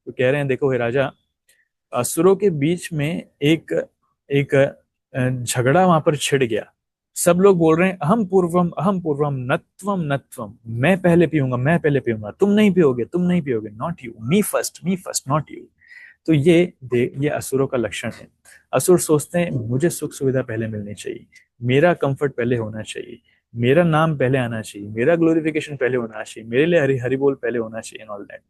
Speaker 1: तो कह रहे हैं, देखो हे राजा, असुरों के बीच में एक एक झगड़ा वहां पर छिड़ गया। सब लोग बोल रहे हैं अहम पूर्वम नत्वम नत्वम, मैं पहले पीऊंगा, मैं पहले पीऊंगा, तुम नहीं पियोगे, तुम नहीं पियोगे, not you, me first not you. तो ये असुरों का लक्षण है। असुर सोचते हैं मुझे सुख सुविधा पहले मिलनी चाहिए, मेरा कंफर्ट पहले होना चाहिए, मेरा नाम पहले आना चाहिए, मेरा ग्लोरिफिकेशन पहले होना चाहिए, मेरे लिए हरि हरि बोल पहले होना चाहिए, एंड ऑल दैट।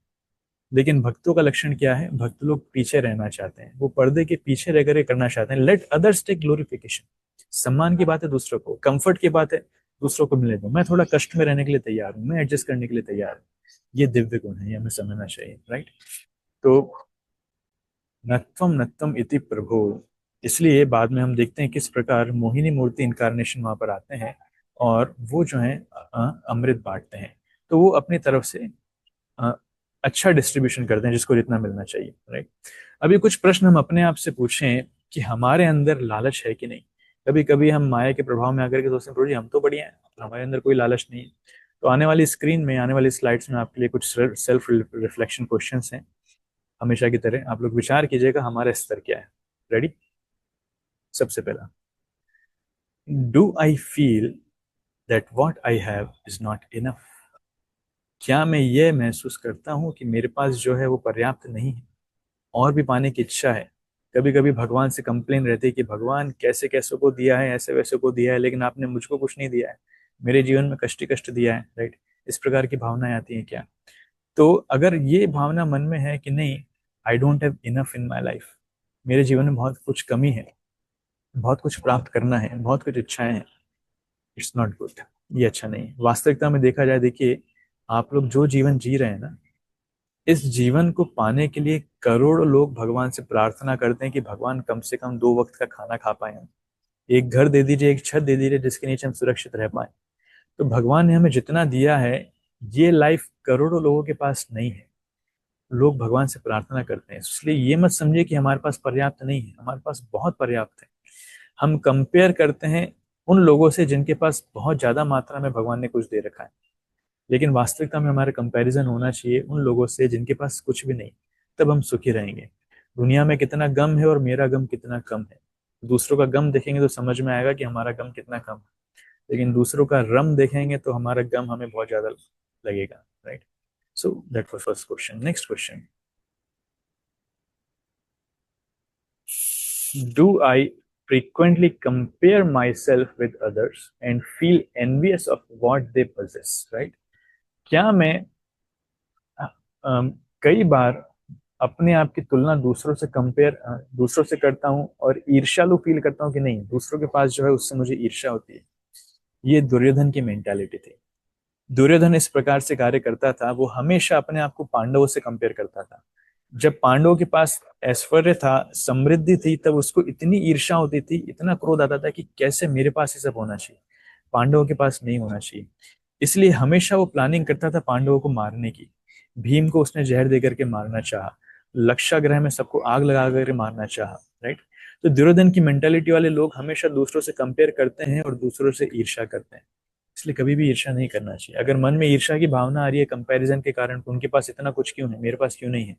Speaker 1: लेकिन भक्तों का लक्षण क्या है? भक्त लोग पीछे रहना चाहते हैं, वो पर्दे के पीछे रह करके करना चाहते हैं। Let others take glorification. सम्मान की बात है दूसरों को, कंफर्ट की बात है दूसरों को मिलने दो, मैं थोड़ा कष्ट में रहने के लिए तैयार हूँ, मैं एडजस्ट करने के लिए तैयार हूँ। ये दिव्य गुण है, ये हमें समझना चाहिए, राइट। तो नत्वम नत्वम इति प्रभु, इसलिए बाद में हम देखते हैं किस प्रकार मोहिनी मूर्ति इनकारनेशन वहां पर आते हैं और वो जो है अमृत बांटते हैं। तो वो अपनी तरफ से अ, अच्छा डिस्ट्रीब्यूशन करते हैं, जिसको जितना मिलना चाहिए, राइट। अभी कुछ प्रश्न हम अपने आप से पूछें कि हमारे अंदर लालच है कि नहीं। कभी कभी हम माया के प्रभाव में आकर के सोचते हैं प्रभु जी हम तो बढ़िया हैं, तो हमारे अंदर कोई लालच नहीं है। तो आने वाली स्क्रीन में, आने वाली स्लाइड्स में आपके लिए कुछ सेल्फ रिफ्लेक्शन क्वेश्चंस हैं। हमेशा की तरह आप लोग विचार कीजिएगा हमारा स्तर क्या है। रेडी? सबसे पहला, do I feel that what I have is not enough. क्या मैं ये महसूस करता हूं कि मेरे पास जो है वो पर्याप्त नहीं है, और भी पाने की इच्छा है। कभी कभी भगवान से कंप्लेन रहती है कि भगवान कैसे कैसे को दिया है, ऐसे वैसे को दिया है, लेकिन आपने मुझको कुछ नहीं दिया है, मेरे जीवन में कष्ट ही कष्ट दिया है, राइट। इस प्रकार की भावनाएं आती हैं क्या? तो अगर ये भावना मन में है कि नहीं, I don't have enough in my life, मेरे जीवन में बहुत कुछ कमी है, बहुत कुछ प्राप्त करना है, बहुत कुछ इच्छाएं हैं, इट्स नॉट गुड। ये अच्छा नहीं है। वास्तविकता में देखा जाए, देखिए आप लोग जो जीवन जी रहे हैं ना, इस जीवन को पाने के लिए करोड़ों लोग भगवान से प्रार्थना करते हैं कि भगवान कम से कम 2 वक्त का खाना खा पाए हम, एक घर दे दीजिए, एक छत दे दीजिए जिसके नीचे हम सुरक्षित रह पाए। तो भगवान ने हमें जितना दिया है, ये लाइफ करोड़ों लोगों के पास नहीं है। लोग भगवान से प्रार्थना करते हैं, इसलिए ये मत समझिए कि हमारे पास पर्याप्त नहीं है, हमारे पास बहुत पर्याप्त है। हम कंपेयर करते हैं उन लोगों से जिनके पास बहुत ज्यादा मात्रा में भगवान ने कुछ दे रखा है, लेकिन वास्तविकता में हमारा कंपैरिजन होना चाहिए उन लोगों से जिनके पास कुछ भी नहीं। तब हम सुखी रहेंगे। दुनिया में कितना गम है और मेरा गम कितना कम है। दूसरों का गम देखेंगे तो समझ में आएगा कि हमारा गम कितना कम है, लेकिन दूसरों का रम देखेंगे तो हमारा गम हमें बहुत ज्यादा लगेगा, right. So that was first question. Next question, do I frequently compare myself with others and feel envious of what they possess, right? क्या मैं कई बार अपने आप की तुलना दूसरों से करता हूँ और ईर्ष्यालु फील करता हूँ कि नहीं, दूसरों के पास जो है उससे मुझे ईर्ष्या होती है। ये दुर्योधन की मेंटालिटी थी। दुर्योधन इस प्रकार से कार्य करता था, वो हमेशा अपने आप को पांडवों से कंपेयर करता था। जब पांडवों के पास ऐश्वर्य था, समृद्धि थी, तब उसको इतनी ईर्ष्या होती थी, इतना क्रोध आता था कि कैसे मेरे पास ये सब होना चाहिए, पांडवों के पास नहीं होना चाहिए। इसलिए हमेशा वो प्लानिंग करता था पांडवों को मारने की। भीम को उसने जहर दे करके मारना चाहा, लक्षाग्रह में सबको आग लगा करके मारना चाहा, राइट। तो दुर्योधन की मेंटालिटी वाले लोग हमेशा दूसरों से कंपेयर करते हैं और दूसरों से ईर्ष्या करते हैं। इसलिए कभी भी ईर्ष्या नहीं करना चाहिए। अगर मन में ईर्ष्या की भावना आ रही है कंपैरिजन के कारण, उनके पास इतना कुछ क्यों है, मेरे पास क्यों नहीं है,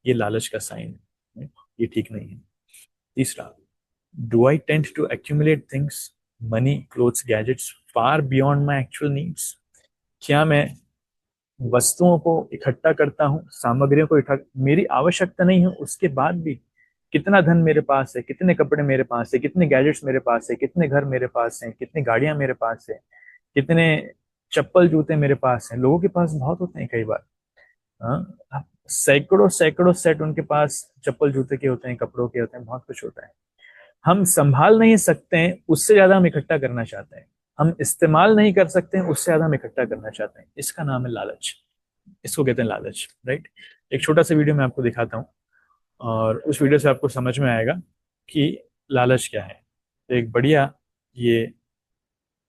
Speaker 1: ये लालच का साइन है, ये ठीक नहीं है। तीसरा, do I tend to accumulate things, money, clothes, gadgets far beyond my actual needs. क्या मैं वस्तुओं को इकट्ठा करता हूँ, सामग्रियों को इकट्ठा, मेरी आवश्यकता नहीं है उसके बाद भी कितना धन मेरे पास है, कितने कपड़े मेरे पास है, कितने गैजेट्स मेरे पास है, कितने घर मेरे पास हैं, कितनी गाड़ियां मेरे पास है, कितने चप्पल जूते मेरे पास हैं। लोगों के पास बहुत होते हैं कई बार। हाँ, सैकड़ों सैकड़ों सेट उनके पास चप्पल जूते के होते हैं, कपड़ों के होते हैं, बहुत कुछ होता है। हम संभाल नहीं सकते हैं, उससे ज्यादा हम इकट्ठा करना चाहते हैं। हम इस्तेमाल नहीं कर सकते हैं, उससे ज्यादा हम इकट्ठा करना चाहते हैं। इसका नाम है लालच। इसको कहते हैं लालच, राइट। एक छोटा सा वीडियो मैं आपको दिखाता हूँ और उस वीडियो से आपको समझ में आएगा कि लालच क्या है। तो एक बढ़िया ये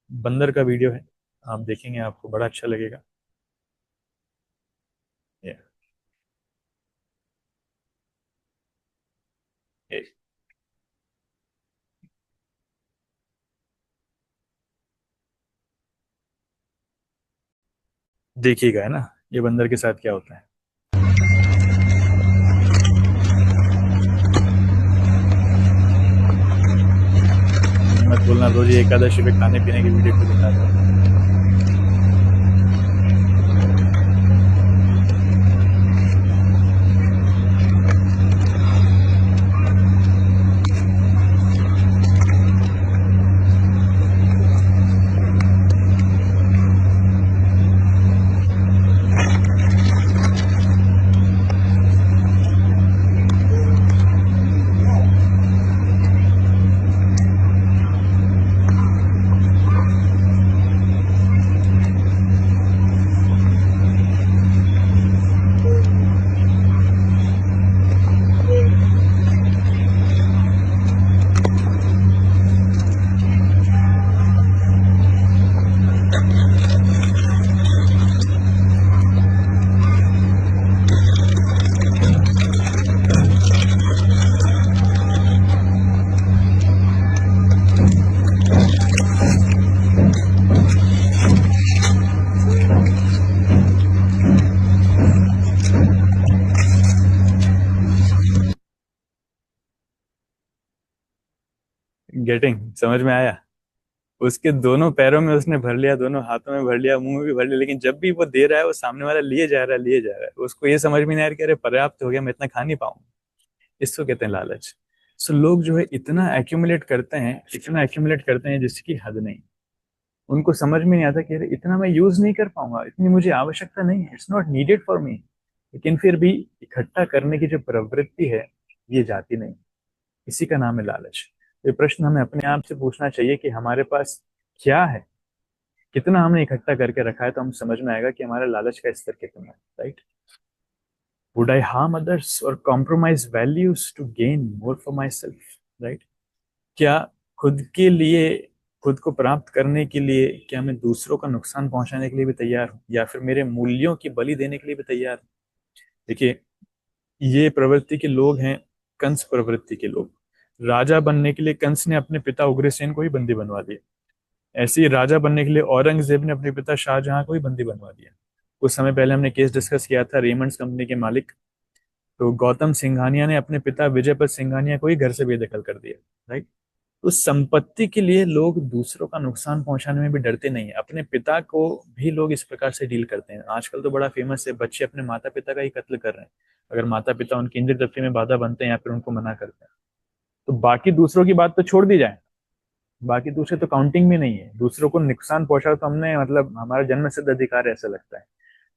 Speaker 1: बंदर का वीडियो है, आप देखेंगे आपको बड़ा अच्छा लगेगा। ये ये देखिएगा, है ना, ये बंदर के साथ क्या होता है। मत बोलना रोज ये एकादशी पे खाने पीने की वीडियो को दिखाता है। गेटिंग समझ में आया। उसके दोनों पैरों में उसने भर लिया, दोनों हाथों में भर लिया, मुंह में भी भर लिया, लेकिन जब भी वो दे रहा है वो सामने वाला लिए जा रहा है, लिए जा रहा है। उसको ये समझ में नहीं आ रहा कि अरे पर्याप्त हो गया, मैं इतना खा नहीं पाऊंगा। इसको कहते हैं लालच। सो लोग जो है इतना एक्यूमुलेट करते हैं, इतना एक्यूमुलेट करते हैं जिसकी हद नहीं। उनको समझ में नहीं आता कि अरे इतना मैं यूज नहीं कर पाऊंगा, इतनी मुझे आवश्यकता नहीं है, it's not needed for me. लेकिन फिर भी इकट्ठा करने की जो प्रवृत्ति है ये जाती नहीं। इसी का नाम है लालच। ये प्रश्न हमें अपने आप से पूछना चाहिए कि हमारे पास क्या है, कितना हमने इकट्ठा करके रखा है, तो हम समझ में आएगा कि हमारा लालच का स्तर कितना है, right. Would I harm others और compromise values to gain more for myself, right. क्या खुद के लिए, खुद को प्राप्त करने के लिए, क्या मैं दूसरों का नुकसान पहुंचाने के लिए भी तैयार हूँ, या फिर मेरे मूल्यों की बलि देने के लिए भी तैयार हूँ। देखिए, ये प्रवृत्ति के लोग हैं कंस प्रवृत्ति के लोग। राजा बनने के लिए कंस ने अपने पिता उग्रसेन को ही बंदी बनवा दिया। ऐसे ही राजा बनने के लिए औरंगजेब ने अपने पिता शाहजहां को ही बंदी बनवा दिया। कुछ समय पहले हमने केस डिस्कस किया था रेमंड्स कंपनी के मालिक, तो गौतम सिंघानिया ने अपने पिता विजयपत सिंघानिया को ही घर से बेदखल कर दिया, राइट। तो संपत्ति के लिए लोग दूसरों का नुकसान पहुंचाने में भी डरते नहीं है। अपने पिता को भी लोग इस प्रकार से डील करते हैं। आजकल तो बड़ा फेमस है, बच्चे अपने माता पिता का ही कत्ल कर रहे हैं अगर माता पिता उनकी इंद्रिय तृप्ति में बाधा बनते हैं या फिर उनको मना करते हैं। तो बाकी दूसरों की बात तो छोड़ दी जाए, बाकी दूसरे तो काउंटिंग में नहीं है। दूसरों को नुकसान पहुंचा तो हमने, मतलब हमारा जन्म सिद्ध अधिकार है ऐसा लगता है।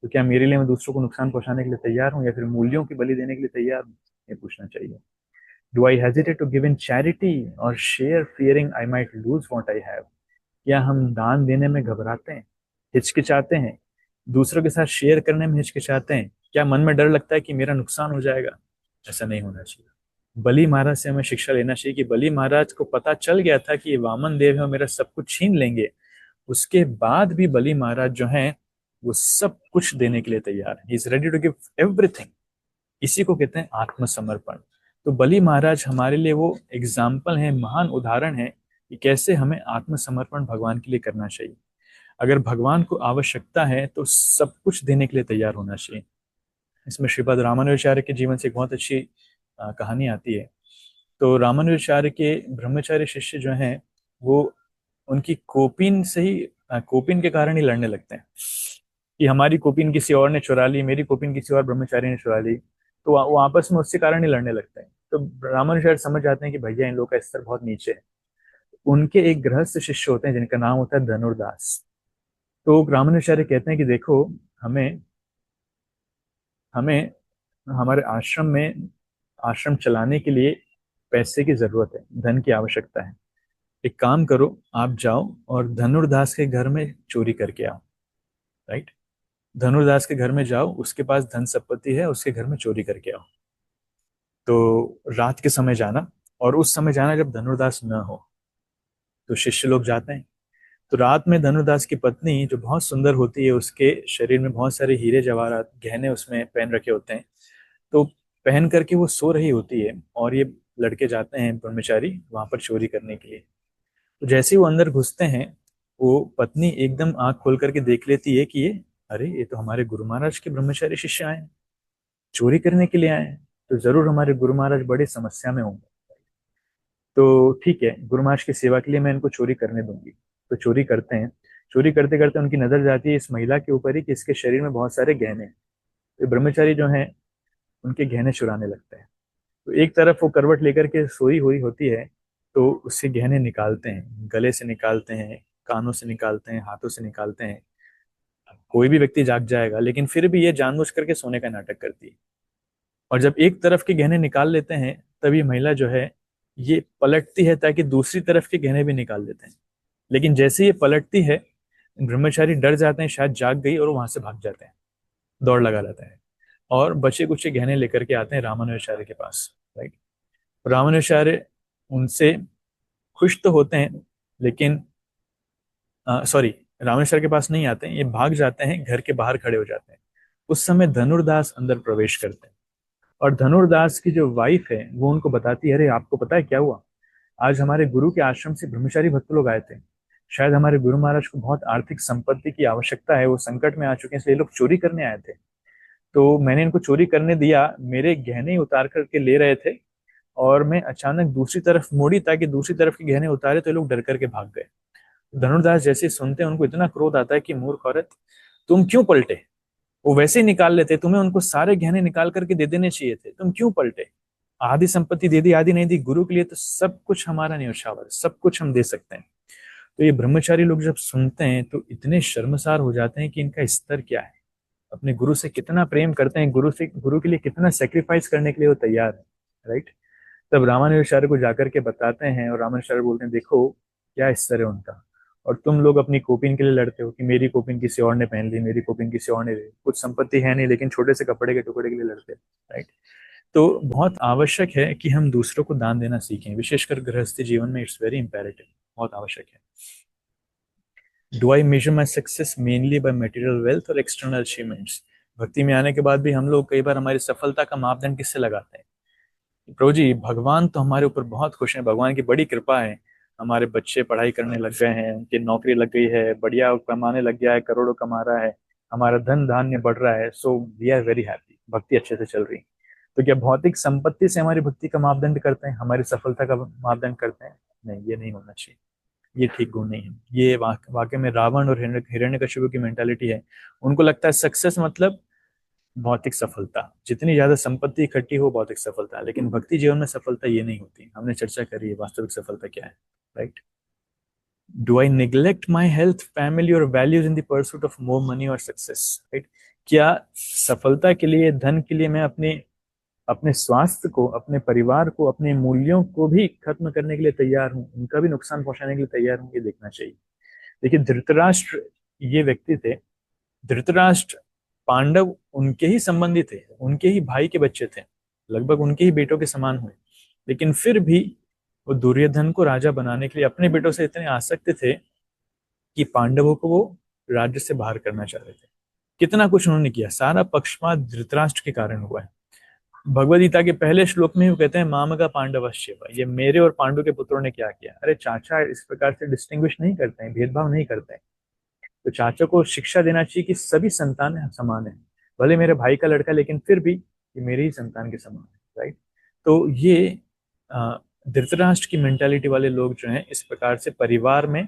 Speaker 1: तो क्या मेरे लिए, मैं दूसरों को नुकसान पहुंचाने के लिए तैयार हूँ या फिर मूल्यों की बलि देने के लिए तैयार हूँ, ये पूछना चाहिए। Do I hesitate to give in charity और share fearing I might lose what I have. क्या हम दान देने में घबराते हैं, हिचकिचाते हैं, दूसरों के साथ शेयर करने में हिचकिचाते हैं? क्या मन में डर लगता है कि मेरा नुकसान हो जाएगा? ऐसा नहीं होना चाहिए। बलि महाराज से हमें शिक्षा लेना चाहिए कि बलि महाराज को पता चल गया था कि ये वामन देव है और मेरा सब कुछ छीन लेंगे, उसके बाद भी बलि महाराज जो हैं वो सब कुछ देने के लिए तैयार है। He is ready to give everything. इसी को कहते हैं आत्मसमर्पण। तो बलि महाराज हमारे लिए वो एग्जाम्पल है, महान उदाहरण है कि कैसे हमें आत्मसमर्पण भगवान के लिए करना चाहिए। अगर भगवान को आवश्यकता है तो सब कुछ देने के लिए तैयार होना चाहिए। इसमें श्रीपद रामानुजाचार्य के जीवन से एक बहुत अच्छी कहानी आती है। तो रामानुजाचार्य के ब्रह्मचारी शिष्य जो हैं वो उनकी कोपिन से ही, कोपिन के कारण ही लड़ने लगते हैं। कि हमारी कॉपीन किसी और ने चुरा ली, मेरी कॉपीन किसी और ब्रह्मचारी ने चुरा ली, तो वो आपस में उसके कारण ही लड़ने लगते हैं। तो रामानुजाचार्य समझ जाते हैं कि भैया इन लोगों का स्तर बहुत नीचे है। उनके एक गृहस्थ शिष्य होते हैं जिनका नाम होता है धनुर्दास। तो रामानुजाचार्य कहते हैं कि देखो, हमें हमें हमारे आश्रम में, आश्रम चलाने के लिए पैसे की जरूरत है, धन की आवश्यकता है। एक काम करो, आप जाओ और धनुर्दास के घर में चोरी करके आओ। राइट, धनुर्दास के घर में जाओ, उसके पास धन संपत्ति है, उसके घर में चोरी करके आओ। तो रात के समय जाना, और उस समय जाना जब धनुर्दास न हो। तो शिष्य लोग जाते हैं। तो रात में धनुर्दास की पत्नी, जो बहुत सुंदर होती है, उसके शरीर में बहुत सारे हीरे जवाहरात गहने उसमें पहन रखे होते हैं, तो पहन करके वो सो रही होती है, और ये लड़के जाते हैं ब्रह्मचारी वहां पर चोरी करने के लिए। तो जैसे ही वो अंदर घुसते हैं, वो पत्नी एकदम आंख खोल करके देख लेती है कि ये, अरे ये तो हमारे गुरु महाराज के ब्रह्मचारी शिष्य आए हैं, चोरी करने के लिए आए हैं, तो जरूर हमारे गुरु महाराज बड़ी समस्या में होंगे। तो ठीक है, गुरु महाराज की सेवा के लिए मैं इनको चोरी करने दूंगी। तो चोरी करते हैं। चोरी करते करते उनकी नजर जाती है इस महिला के ऊपर ही कि इसके शरीर में बहुत सारे गहने हैं। तो ब्रह्मचारी जो हैं, उनके गहने चुराने लगते हैं। तो एक तरफ वो करवट लेकर के सोई हुई होती है, तो उससे गहने निकालते हैं, गले से निकालते हैं, कानों से निकालते हैं, हाथों से निकालते हैं। कोई भी व्यक्ति जाग जाएगा, लेकिन फिर भी ये जानबूझ करके सोने का नाटक करती है। और जब एक तरफ के गहने निकाल लेते हैं, तब ये महिला जो है, ये पलटती है ताकि दूसरी तरफ के गहने भी निकाल लेते हैं। लेकिन जैसे ये पलटती है, ब्रह्मचारी डर जाते हैं शायद जाग गई, और वहां से भाग जाते हैं, दौड़ लगा लेते हैं, और बचे कुछ गहने लेकर के आते हैं रामानुजाचार्य के पास। राइट, रामानुजाचार्य उनसे खुश तो होते हैं, लेकिन सॉरी, रामेश्वर के पास नहीं आते हैं, ये भाग जाते हैं, घर के बाहर खड़े हो जाते हैं। उस समय धनुर्दास अंदर प्रवेश करते हैं, और धनुर्दास की जो वाइफ है वो उनको बताती है, अरे आपको पता है क्या हुआ, आज हमारे गुरु के आश्रम से ब्रह्मचारी भक्त लोग आए थे। शायद हमारे गुरु महाराज को बहुत आर्थिक संपत्ति की आवश्यकता है, वो संकट में आ चुके हैं, इसलिए लोग चोरी करने आए थे। तो मैंने इनको चोरी करने दिया, मेरे गहने ही उतार करके ले रहे थे, और मैं अचानक दूसरी तरफ मुड़ी ताकि दूसरी तरफ के गहने उतारे, तो ये लोग डर करके भाग गए। धनुर्दास जैसे सुनते हैं, उनको इतना क्रोध आता है कि मूर्ख औरत, तुम क्यों पलटे? वो वैसे ही निकाल लेते, तुम्हें उनको सारे गहने निकाल करके दे देने चाहिए थे, तुम क्यों पलटे? आधी संपत्ति दे दी, आधी नहीं दी, गुरु के लिए तो सब कुछ हमारा न्यौछावर, सब कुछ हम दे सकते हैं। तो ये ब्रह्मचारी लोग जब सुनते हैं तो इतने शर्मसार हो जाते हैं कि इनका स्तर क्या है, अपने गुरु से कितना प्रेम करते हैं, गुरु के लिए कितना सेक्रीफाइस करने के लिए वो तैयार है। राइट, तब रामानुजाचार्य को जाकर के बताते हैं, और रामानुजाचार्य बोलते हैं, देखो क्या स्तर है उनका, और तुम लोग अपनी कोपिन के लिए लड़ते हो कि मेरी कोपिन किसी और ने पहन ली, मेरी कोपिन किसी और ने ली, कुछ संपत्ति है नहीं, लेकिन छोटे से कपड़े के टुकड़े के लिए लड़ते हो। राइट, तो बहुत आवश्यक है कि हम दूसरों को दान देना सीखें, विशेषकर गृहस्थी जीवन में इट्स वेरी इंपेरेटिव, बहुत आवश्यक है। Do I measure my success mainly by material wealth और एक्सटर्नल अचीवमेंट्स? भक्ति में आने के बाद भी हम लोग कई बार हमारी सफलता का मापदंड किससे लगाते हैं? प्रभु जी, भगवान तो हमारे ऊपर बहुत खुश हैं, भगवान की बड़ी कृपा है, हमारे बच्चे पढ़ाई करने लग गए हैं, उनकी नौकरी लग गई है, बढ़िया कमाने लग गया है, करोड़ों कमा रहा है, हमारा धन धान्य बढ़ रहा है, so we are very happy, भक्ति अच्छे से चल रही। तो क्या भौतिक संपत्ति से हमारी भक्ति का मापदंड करते हैं, हमारी सफलता का मापदंड करते हैं? नहीं, ये नहीं होना चाहिए, ये ठीक गुण नहीं है। ये वाकई में रावण और हिरण्यकशिपु की मेंटालिटी है। उनको लगता है सक्सेस मतलब भौतिक सफलता, जितनी ज्यादा संपत्ति इकट्ठी हो भौतिक सफलता, लेकिन भक्ति जीवन में सफलता ये नहीं होती। हमने चर्चा करी है वास्तविक सफलता क्या है। Right, do I neglect my health, family और values in the pursuit of more money और सक्सेस? राइट, क्या सफलता के लिए, धन के लिए मैं अपने अपने स्वास्थ्य को, अपने परिवार को, अपने मूल्यों को भी खत्म करने के लिए तैयार हूँ, उनका भी नुकसान पहुंचाने के लिए तैयार हूँ? ये देखना चाहिए। देखिए, धृतराष्ट्र ये व्यक्ति थे, धृतराष्ट्र पांडव उनके ही संबंधी थे, उनके ही भाई के बच्चे थे, लगभग उनके ही बेटों के समान हुए, लेकिन फिर भी वो दुर्योधन को राजा बनाने के लिए अपने बेटों से इतने आसक्त थे कि पांडवों को वो राज्य से बाहर करना चाह रहे थे। कितना कुछ उन्होंने किया, सारा पक्षपात धृतराष्ट्र के कारण हुआ है। भगवद गीता के पहले श्लोक में वो कहते हैं, मामका पांडवश्चैव, ये मेरे और पांडु के पुत्रों ने क्या किया। अरे चाचा इस प्रकार से डिस्टिंग्विश नहीं करते हैं, भेदभाव नहीं करते हैं। तो चाचा को शिक्षा देना चाहिए कि सभी संतान समान है, भले मेरे भाई का लड़का, लेकिन फिर भी ये मेरे ही संतान के समान है। राइट, तो ये धृतराष्ट्र की मेंटालिटी वाले लोग जो हैं, इस प्रकार से परिवार में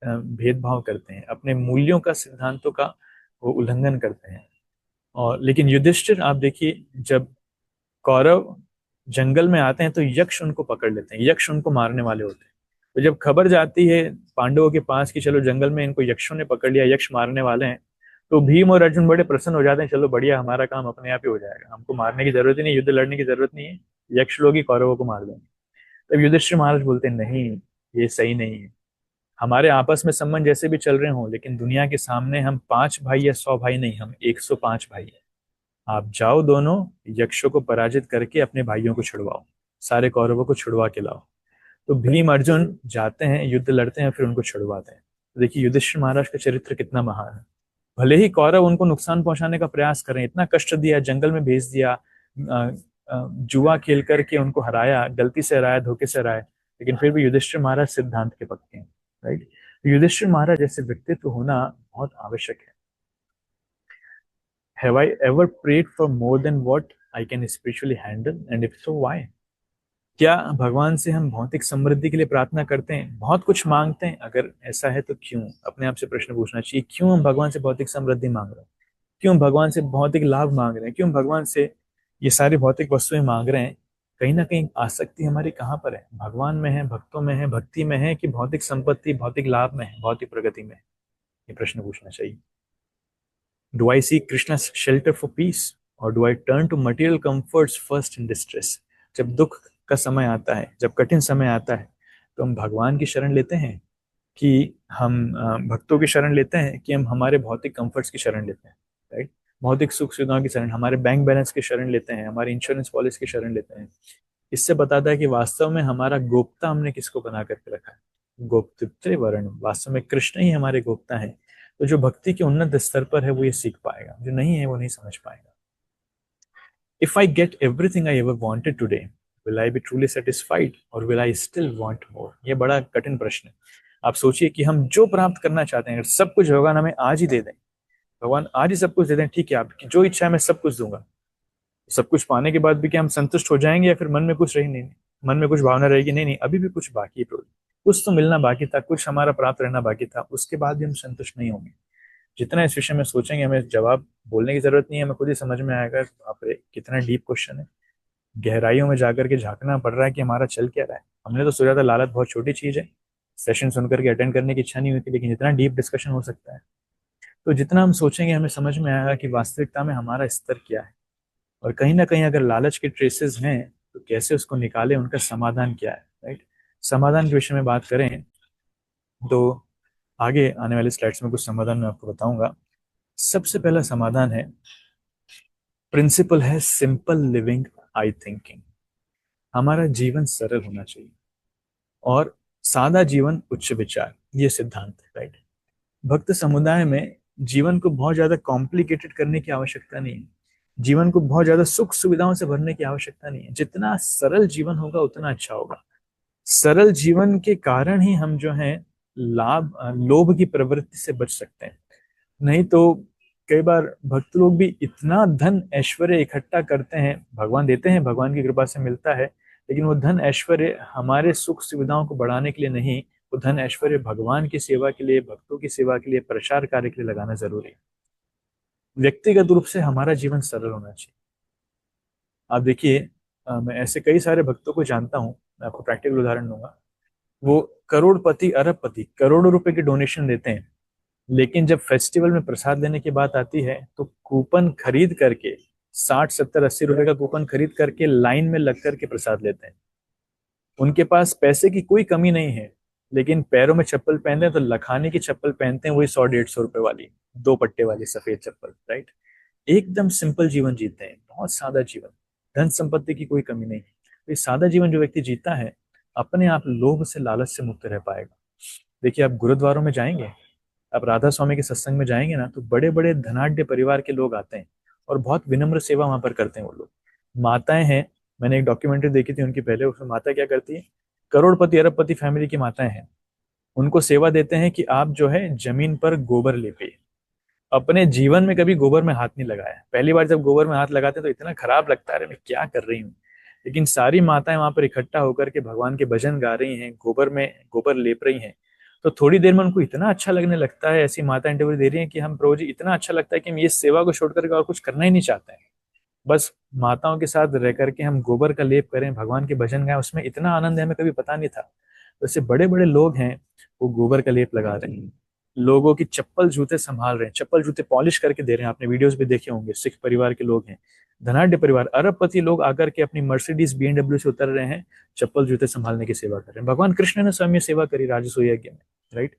Speaker 1: भेदभाव करते हैं, अपने मूल्यों का, सिद्धांतों का वो उल्लंघन करते हैं। और लेकिन युधिष्ठिर आप देखिए, जब कौरव जंगल में आते हैं तो यक्ष उनको पकड़ लेते हैं, यक्ष उनको मारने वाले होते हैं। तो जब खबर जाती है पांडवों के पास कि चलो जंगल में इनको यक्षों ने पकड़ लिया, यक्ष मारने वाले हैं, तो भीम और अर्जुन बड़े प्रसन्न हो जाते हैं, चलो बढ़िया, हमारा काम अपने आप ही हो जाएगा, हमको मारने की जरूरत ही नहीं, युद्ध लड़ने की जरूरत नहीं है, यक्ष लोग ही कौरवों को मार देंगे। तब युधिष्ठिर महाराज बोलते हैं, नहीं, ये सही नहीं है। हमारे आपस में संबंध जैसे भी चल रहे हों, लेकिन दुनिया के सामने हम 5 भाई या 100 भाई नहीं, हम 105 भाई हैं। आप जाओ, दोनों यक्षों को पराजित करके अपने भाइयों को छुड़वाओ, सारे कौरवों को छुड़वा के लाओ। तो भीम अर्जुन जाते हैं, युद्ध लड़ते हैं, फिर उनको छुड़वाते हैं। तो देखिए युधिष्ठिर महाराज का चरित्र कितना महान है। भले ही कौरव उनको नुकसान पहुंचाने का प्रयास करें, इतना कष्ट दिया, जंगल में भेज दिया, जुआ खेल करके उनको हराया, गलती से हराया, धोखे से हराया, लेकिन फिर भी युधिष्ठिर महाराज सिद्धांत के पक्के हैं, राइट। युधिष्ठिर महाराज जैसे व्यक्तित्व होना बहुत आवश्यक है। Have I ever prayed for more than what I can spiritually handle? And if so, why? क्या भगवान से हम भौतिक समृद्धि के लिए प्रार्थना करते हैं, बहुत कुछ मांगते हैं? अगर ऐसा है तो क्यों? अपने आप से प्रश्न पूछना चाहिए, क्यों हम भगवान से भौतिक समृद्धि मांग रहे हैं, क्यों भगवान से भौतिक लाभ मांग रहे हैं, क्यों भगवान से ये सारी भौतिक वस्तुएं मांग रहे हैं? कहीं ना कहीं आसक्ति हमारी कहाँ पर है? भगवान में है, भक्तों में है, भक्ति में है, कि भौतिक संपत्ति, भौतिक लाभ में है, भौतिक प्रगति में है? ये प्रश्न पूछना चाहिए। Do I seek Krishna's shelter for peace, or do I turn to material comforts first in distress? जब दुख का समय आता है, जब कठिन समय आता है, तो हम भगवान की शरण लेते हैं, कि हम भक्तों की शरण लेते हैं, कि हम हमारे भौतिक कंफर्ट्स की शरण लेते हैं, राइट? भौतिक सुख सुविधाओं की शरण, हमारे बैंक बैलेंस की शरण लेते हैं, हमारे इंश्योरेंस पॉलिसी की शरण लेते हैं। इससे बताता है कि वास्तव में हमारा गोप्ता हमने किसको बना करके रखा है। गोप्तृ वर्ण, वास्तव में कृष्ण ही हमारे गोप्ता है। तो जो भक्ति के उन्नत स्तर पर है वो ये सीख पाएगा, जो नहीं है वो नहीं समझ पाएगा। If I get everything I ever wanted today, will I be truly satisfied or will I still want more? ये बड़ा कठिन प्रश्न है। आप सोचिए कि हम जो प्राप्त करना चाहते हैं, अगर सब कुछ भगवान हमें आज ही दे दें, भगवान आज ही सब कुछ दे दें, ठीक है, आपकी जो इच्छा है मैं सब कुछ दूंगा। सब कुछ पाने के बाद भी क्या हम संतुष्ट हो जाएंगे, या फिर मन में कुछ नहीं, मन में कुछ भावना रहेगी, नहीं नहीं अभी भी कुछ बाकी है, कुछ तो मिलना बाकी था, कुछ हमारा प्राप्त रहना बाकी था, उसके बाद भी हम संतुष्ट नहीं होंगे। जितना इस विषय में सोचेंगे, हमें जवाब बोलने की जरूरत नहीं है, हमें खुद ही समझ में आएगा आप कितना डीप क्वेश्चन है। गहराइयों में जाकर के झांकना पड़ रहा है कि हमारा चल क्या रहा है। हमने तो सोचा था लालच बहुत छोटी चीज है, सेशन सुनकर के अटेंड करने की इच्छा नहीं हुई थी, लेकिन जितना डीप डिस्कशन हो सकता है, तो जितना हम सोचेंगे हमें समझ में आएगा कि वास्तविकता में हमारा स्तर क्या है, और कहीं ना कहीं अगर लालच के ट्रेसेस हैं तो कैसे उसको निकालें, उनका समाधान क्या है, राइट। समाधान के विषय में बात करें तो आगे आने वाले स्लाइड्स में कुछ समाधान मैं आपको बताऊंगा। सबसे पहला समाधान है, प्रिंसिपल है सिंपल लिविंग आई थिंकिंग। हमारा जीवन सरल होना चाहिए, और सादा जीवन उच्च विचार, ये सिद्धांत है, राइट। भक्त समुदाय में जीवन को बहुत ज्यादा कॉम्प्लिकेटेड करने की आवश्यकता नहीं है, जीवन को बहुत ज्यादा सुख सुविधाओं से भरने की आवश्यकता नहीं है। जितना सरल जीवन होगा उतना अच्छा होगा। सरल जीवन के कारण ही हम जो है लोभ की प्रवृत्ति से बच सकते हैं। नहीं तो कई बार भक्त लोग भी इतना धन ऐश्वर्य इकट्ठा करते हैं, भगवान देते हैं, भगवान की कृपा से मिलता है, लेकिन वो धन ऐश्वर्य हमारे सुख सुविधाओं को बढ़ाने के लिए नहीं, वो धन ऐश्वर्य भगवान की सेवा के लिए, भक्तों की सेवा के लिए, प्रचार कार्य के लिए लगाना जरूरी है। व्यक्तिगत रूप से हमारा जीवन सरल होना चाहिए। आप देखिए, मैं ऐसे कई सारे भक्तों को जानता हूँ, मैं आपको प्रैक्टिकल उदाहरण दूंगा। वो करोड़पति, अरबपति, करोड़ों रुपए की डोनेशन देते हैं, लेकिन जब फेस्टिवल में प्रसाद लेने की बात आती है तो कूपन खरीद करके 60, 70, 80 रुपए का कूपन खरीद करके लाइन में लग करके प्रसाद लेते हैं। उनके पास पैसे की कोई कमी नहीं है, लेकिन पैरों में चप्पल पहनते हैं तो लखानी की चप्पल पहनते हैं, वही 100, 150 रुपए वाली, 2 पट्टे वाली सफेद चप्पल, राइट। एकदम सिंपल जीवन जीते हैं, बहुत सादा जीवन, धन संपत्ति की कोई कमी नहीं। तो ये सादा जीवन जो व्यक्ति जीता है, अपने आप लोभ से, लालच से मुक्त रह पाएगा। देखिए, आप गुरुद्वारों में जाएंगे, आप राधा स्वामी के सत्संग में जाएंगे ना, तो बड़े बड़े धनाढ्य परिवार के लोग आते हैं और बहुत विनम्र सेवा वहां पर करते हैं वो लोग। माताएं हैं, मैंने एक डॉक्यूमेंट्री देखी थी उनकी पहले, उसमें माता क्या करती है, करोड़पति अरबपति फैमिली की माताएं हैं, उनको सेवा देते हैं कि आप जो है जमीन पर गोबर लेपिए। अपने जीवन में कभी गोबर में हाथ नहीं लगाया, पहली बार जब गोबर में हाथ लगाते हैं तो इतना खराब लगता है, मैं क्या कर रही हूँ। लेकिन सारी माताएं वहां पर इकट्ठा होकर के भगवान के भजन गा रही हैं, गोबर में गोबर लेप रही हैं, तो थोड़ी देर में उनको इतना अच्छा लगने लगता है, ऐसी माता इंटरव्यू दे रही है कि हम प्रभु जी इतना अच्छा लगता है कि हम ये सेवा को छोड़ करके और कुछ करना ही नहीं चाहते हैं, बस माताओं के साथ रह करके हम गोबर का लेप करें, भगवान के भजन गाएं, उसमें इतना आनंद है, हमें कभी पता नहीं था। वैसे बड़े बड़े लोग हैं, वो गोबर का लेप लगा रहे हैं, लोगों की चप्पल जूते संभाल रहे हैं, चप्पल जूते पॉलिश करके दे रहे हैं। आपने वीडियोस भी देखे होंगे, सिख परिवार के लोग हैं, धनाढ्य परिवार, अरबपति लोग आकर के अपनी मर्सिडीज BMW से उतर रहे हैं, चप्पल जूते संभालने की सेवा कर रहे हैं। भगवान कृष्ण ने स्वयं ये सेवा करी राजसूय यज्ञ में, राइट।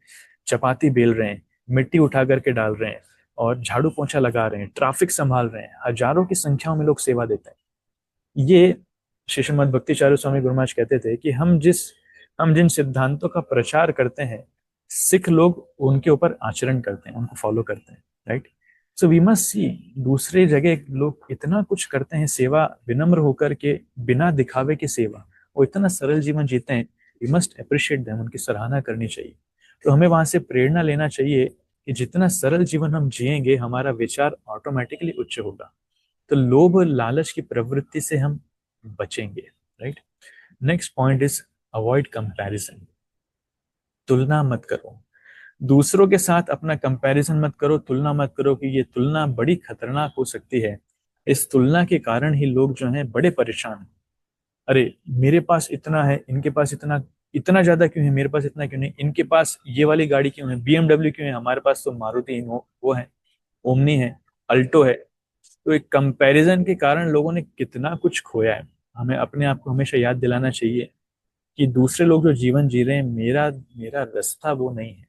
Speaker 1: चपाती बेल रहे हैं, मिट्टी उठा करके डाल रहे हैं, और झाड़ू पोंछा लगा रहे हैं, ट्रैफिक संभाल रहे हैं, हजारों की संख्याओं में लोग सेवा देते हैं। ये श्री श्रीमद् भक्तिचार्य स्वामी गुरु महाराज कहते थे कि हम जिन सिद्धांतों का प्रचार करते हैं, सिख लोग उनके ऊपर आचरण करते हैं, उनको फॉलो करते हैं, right. So we must see, दूसरे जगह लोग इतना कुछ करते हैं, सेवा विनम्र होकर के, बिना दिखावे की सेवा, वो इतना सरल जीवन जीते हैं। वी मस्ट अप्रिशिएट देम, उनकी सराहना करनी चाहिए। तो हमें वहां से प्रेरणा लेना चाहिए कि जितना सरल जीवन हम जिएंगे, हमारा विचार ऑटोमेटिकली उच्च होगा। तो लोभ लालच की प्रवृत्ति से हम बचेंगे, right. Next point is avoid comparison. तुलना मत करो, दूसरों के साथ अपना कंपैरिजन मत करो, तुलना मत करो, कि ये तुलना बड़ी खतरनाक हो सकती है। इस तुलना के कारण ही लोग जो हैं बड़े परेशान हैं। अरे मेरे पास इतना है, इनके पास इतना इतना ज्यादा क्यों है, मेरे पास इतना क्यों नहीं, इनके पास ये वाली गाड़ी क्यों है, BMW क्यों है, हमारे पास तो मारुति वो है, ओमनी है, अल्टो है। तो एक कंपैरिजन के कारण लोगों ने कितना कुछ खोया है। हमें अपने आप को हमेशा याद दिलाना चाहिए कि दूसरे लोग जो जीवन जी रहे हैं, मेरा मेरा रास्ता वो नहीं है,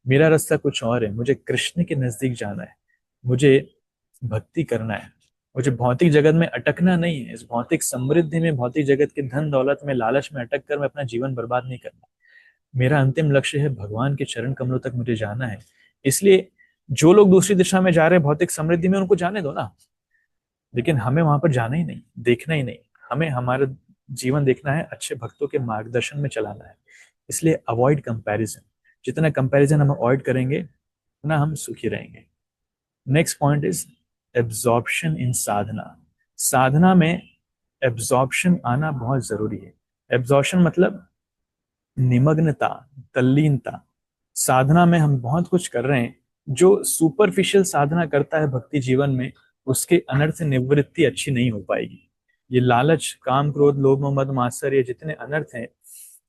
Speaker 1: मेरा रास्ता कुछ और है। मुझे कृष्ण के नजदीक जाना है, मुझे भक्ति करना है, मुझे भौतिक जगत में अटकना नहीं है। इस भौतिक समृद्धि में, भौतिक जगत के धन दौलत में, लालच में अटक कर मैं अपना जीवन बर्बाद नहीं करना। मेरा अंतिम लक्ष्य है भगवान के चरण कमलों तक मुझे जाना है। इसलिए जो लोग दूसरी दिशा में जा रहे हैं भौतिक समृद्धि में, उनको जाने दो ना, लेकिन हमें वहां पर जाना ही नहीं, देखना ही नहीं। हमें हमारा जीवन देखना है, अच्छे भक्तों के मार्गदर्शन में चलाना है। इसलिए अवॉइड कंपैरिजन, जितना कंपैरिजन हम अवॉइड करेंगे उतना हम सुखी रहेंगे। Next point is absorption in sadhana. साधना में एब्जॉर्प्शन आना बहुत जरूरी है। एब्जॉर्प्शन मतलब निमग्नता, तल्लीनता। साधना में हम बहुत कुछ कर रहे हैं, जो सुपरफिशियल साधना करता है भक्ति जीवन में, उसके अनर्थ निवृत्ति अच्छी नहीं हो पाएगी। ये लालच, काम, क्रोध, लोभ, मोह, मद, मात्सर्य, ये जितने अनर्थ हैं,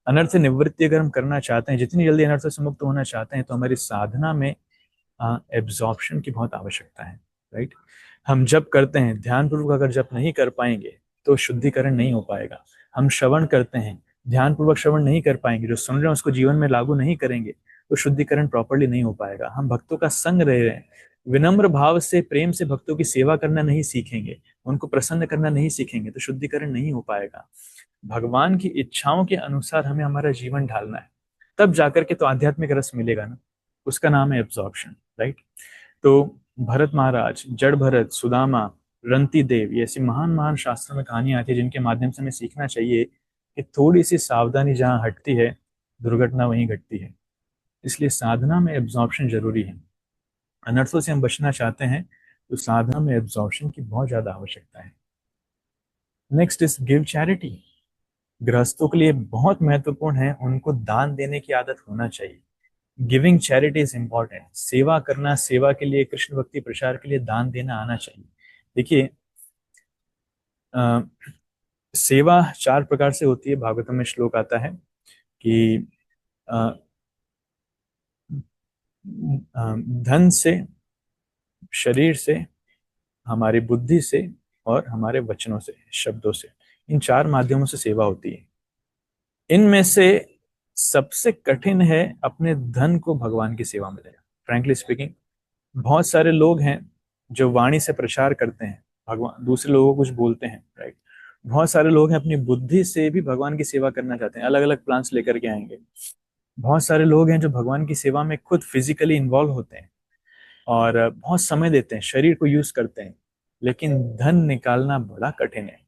Speaker 1: अनर्थ निवृत्ति अगर हम करना चाहते हैं, जितनी जल्दी अनर्थ से मुक्त होना चाहते हैं, तो हमारी साधना में एब्जॉर्प्शन की बहुत आवश्यकता है, राइट। हम जप करते हैं, ध्यान पूर्वक अगर जप नहीं कर पाएंगे तो शुद्धिकरण नहीं हो पाएगा। हम श्रवण करते हैं, ध्यान पूर्वक श्रवण नहीं कर पाएंगे, जो सुन रहे हैं उसको जीवन में लागू नहीं करेंगे, तो शुद्धिकरण प्रॉपरली नहीं हो पाएगा। हम भक्तों का संग रह रहे हैं, विनम्र भाव से, प्रेम से भक्तों की सेवा करना नहीं सीखेंगे, उनको प्रसन्न करना नहीं सीखेंगे, तो शुद्धिकरण नहीं हो पाएगा। भगवान की इच्छाओं के अनुसार हमें हमारा जीवन ढालना है, तब जाकर के तो आध्यात्मिक रस मिलेगा ना, उसका नाम है एब्जॉर्प्शन, राइट। तो भरत महाराज, जड़ भरत, सुदामा, रंती देव, ये ऐसी महान महान शास्त्रों में कहानियां आती है जिनके माध्यम से हमें सीखना चाहिए कि थोड़ी सी सावधानी जहां हटती है, दुर्घटना वहीं घटती है। इसलिए साधना में एब्जॉर्प्शन जरूरी है। अनर्थों से हम बचना चाहते हैं तो साधना में एब्जॉर्प्शन की बहुत ज्यादा आवश्यकता है। Next is give charity. गृहस्थों के लिए बहुत महत्वपूर्ण है, उनको दान देने की आदत होना चाहिए। Giving charity is important. सेवा करना, सेवा के लिए, कृष्ण भक्ति प्रचार के लिए दान देना आना चाहिए। देखिए, सेवा 4 प्रकार से होती है। भागवतम में श्लोक आता है कि अ, धन से, शरीर से, हमारी बुद्धि से और हमारे वचनों से, शब्दों से, इन 4 माध्यमों से सेवा होती है। इनमें से सबसे कठिन है अपने धन को भगवान की सेवा में देना। फ्रैंकली स्पीकिंग, बहुत सारे लोग हैं जो वाणी से प्रचार करते हैं, भगवान, दूसरे लोगों को कुछ बोलते हैं, राइट। बहुत सारे लोग हैं अपनी बुद्धि से भी भगवान की सेवा करना चाहते हैं, अलग अलग प्लान्स लेकर के आएंगे। बहुत सारे लोग हैं जो भगवान की सेवा में खुद फिजिकली इन्वॉल्व होते हैं और बहुत समय देते हैं, शरीर को यूज करते हैं, लेकिन धन निकालना बड़ा कठिन है।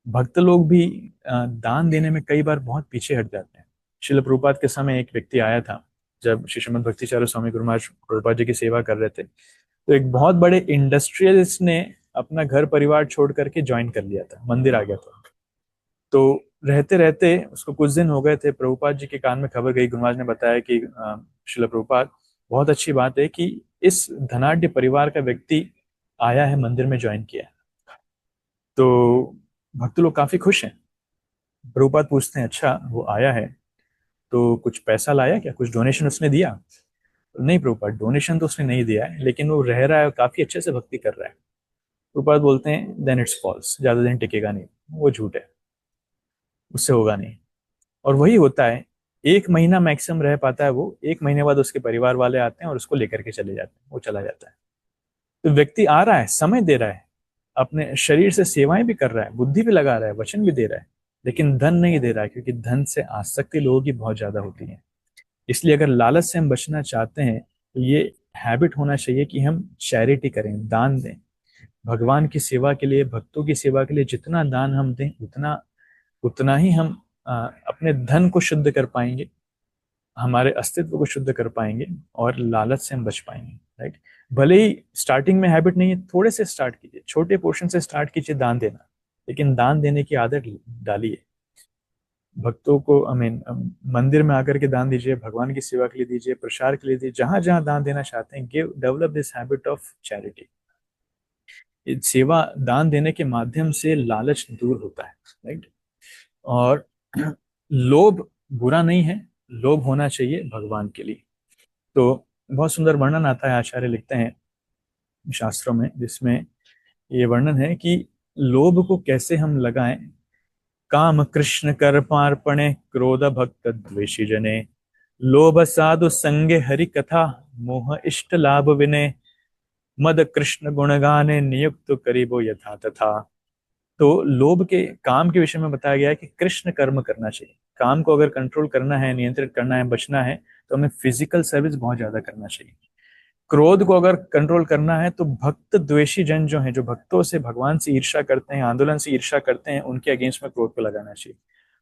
Speaker 1: भक्त लोग भी दान देने में कई बार बहुत पीछे हट जाते हैं। शिल प्रभुपाद के समय एक व्यक्ति आया था, जब श्री श्रीमद् भक्तिचार्य स्वामी गुरु महाराज प्रभुपाद जी की सेवा कर रहे थे, तो एक बहुत बड़े इंडस्ट्रियलिस्ट ने अपना घर परिवार छोड़ करके ज्वाइन कर लिया था, मंदिर आ गया था। तो रहते रहते उसको कुछ दिन हो गए थे, प्रभुपाद जी के कान में खबर गई, गुरुराज ने बताया कि श्रील प्रभुपाद, बहुत अच्छी बात है कि इस धनाढ्य परिवार का व्यक्ति आया है, मंदिर में ज्वाइन किया है। तो भक्त लोग काफी खुश हैं। प्रभुपाद पूछते हैं, अच्छा वो आया है तो कुछ पैसा लाया क्या, कुछ डोनेशन उसने दिया? नहीं प्रभुपाद, डोनेशन तो उसने नहीं दिया है, लेकिन वो रह रहा है, काफी अच्छे से भक्ति कर रहा है। प्रभुपाद बोलते हैं, देन इट्स फॉल्स, ज्यादा दिन टिकेगा नहीं, वो झूठ है, उससे होगा नहीं। और वही होता है, 1 महीना मैक्सिमम रह पाता है वो, 1 महीने बाद उसके परिवार वाले आते हैं और उसको लेकर के चले जाते हैं, वो चला जाता है। तो व्यक्ति आ रहा है, समय दे रहा है, अपने शरीर से सेवाएं भी कर रहा है, बुद्धि भी लगा रहा है, वचन भी दे रहा है, लेकिन धन नहीं दे रहा है, क्योंकि धन से आसक्ति लोगों की बहुत ज्यादा होती है। इसलिए अगर लालच से हम बचना चाहते हैं तो ये हैबिट होना चाहिए कि हम चैरिटी करें, दान दें। भगवान की सेवा के लिए, भक्तों की सेवा के लिए जितना दान हम दें, उतना उतना ही हम अपने धन को शुद्ध कर पाएंगे, हमारे अस्तित्व को शुद्ध कर पाएंगे, और लालच से हम बच पाएंगे। राइट? भले ही स्टार्टिंग में हैबिट नहीं है, थोड़े से स्टार्ट कीजिए, छोटे पोर्शन से स्टार्ट कीजिए दान देना, लेकिन दान देने की आदत डालिए। भक्तों को मंदिर में आकर के दान दीजिए, भगवान की सेवा के लिए दीजिए, प्रसार के लिए दीजिए, जहां जहां दान देना चाहते हैं, give, develop this habit of charity. सेवा दान देने के माध्यम से लालच दूर होता है। राइट? और लोभ बुरा नहीं है, लोभ होना चाहिए भगवान के लिए। तो बहुत सुंदर वर्णन आता है, आचार्य लिखते हैं शास्त्रों में, जिसमें ये वर्णन है कि लोभ को कैसे हम लगाएं। काम कृष्ण कर पार्पणे, क्रोध भक्त द्वेषी जने, लोभ साधु संगे हरि कथा, मोह इष्ट लाभ विने, मद कृष्ण गुणगाने, नियुक्त करीबो यथा तथा। तो लोभ के, काम के विषय में बताया गया है कि कृष्ण कर्म करना चाहिए। काम को अगर कंट्रोल करना है, नियंत्रित करना है, बचना है, तो हमें फिजिकल सर्विस बहुत ज्यादा करना चाहिए। क्रोध को अगर कंट्रोल करना है तो भक्त द्वेषी जन जो हैं, जो भक्तों से, भगवान से ईर्ष्या करते हैं, आंदोलन से ईर्ष्या करते हैं, उनके अगेंस्ट में क्रोध को लगाना चाहिए।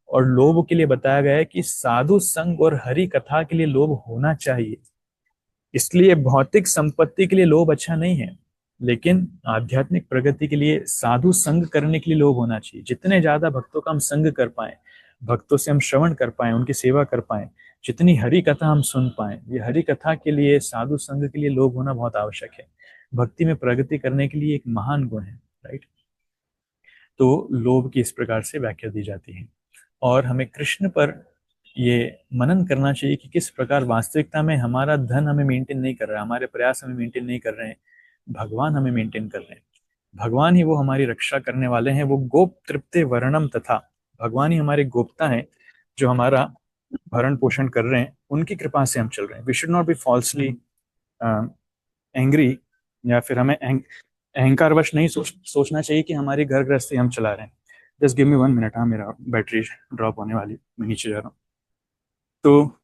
Speaker 1: और लोभ के लिए बताया गया है कि साधु संग और हरि कथा के लिए लोभ होना चाहिए। इसलिए भौतिक संपत्ति के लिए लोभ अच्छा नहीं है, लेकिन आध्यात्मिक प्रगति के लिए, साधु संग करने के लिए लोभ होना चाहिए। जितने ज्यादा भक्तों का हम संग कर पाए, भक्तों से हम श्रवण कर पाए, उनकी सेवा कर पाए, जितनी हरि कथा हम सुन पाए, ये हरि कथा के लिए, साधु संग के लिए लोभ होना बहुत आवश्यक है। भक्ति में प्रगति करने के लिए एक महान गुण है। राइट? तो लोभ की इस प्रकार से व्याख्या दी जाती है। और हमें कृष्ण पर ये मनन करना चाहिए कि किस प्रकार वास्तविकता में हमारा धन हमें मेंटेन नहीं कर रहा है, हमारे प्रयास हमें मेंटेन नहीं कर रहे हैं, भगवान हमें मेंटेन कर रहे हैं। भगवान ही वो हमारी रक्षा करने वाले हैं। वो गोप तृप्ते वर्णम तथा, भगवान ही हमारे गोप्ता हैं, जो हमारा भरण पोषण कर रहे हैं, उनकी कृपा से हम चल रहे हैं। We should not be falsely angry, या फिर हमें अहंकारवश नहीं सोचना चाहिए कि हमारी घर गृहस्थी हम चला रहे हैं। जस्ट गिव मी 1 मिनट, हाँ मेरा बैटरी ड्रॉप होने वाली, मैं नीचे जा रहा हूँ। तो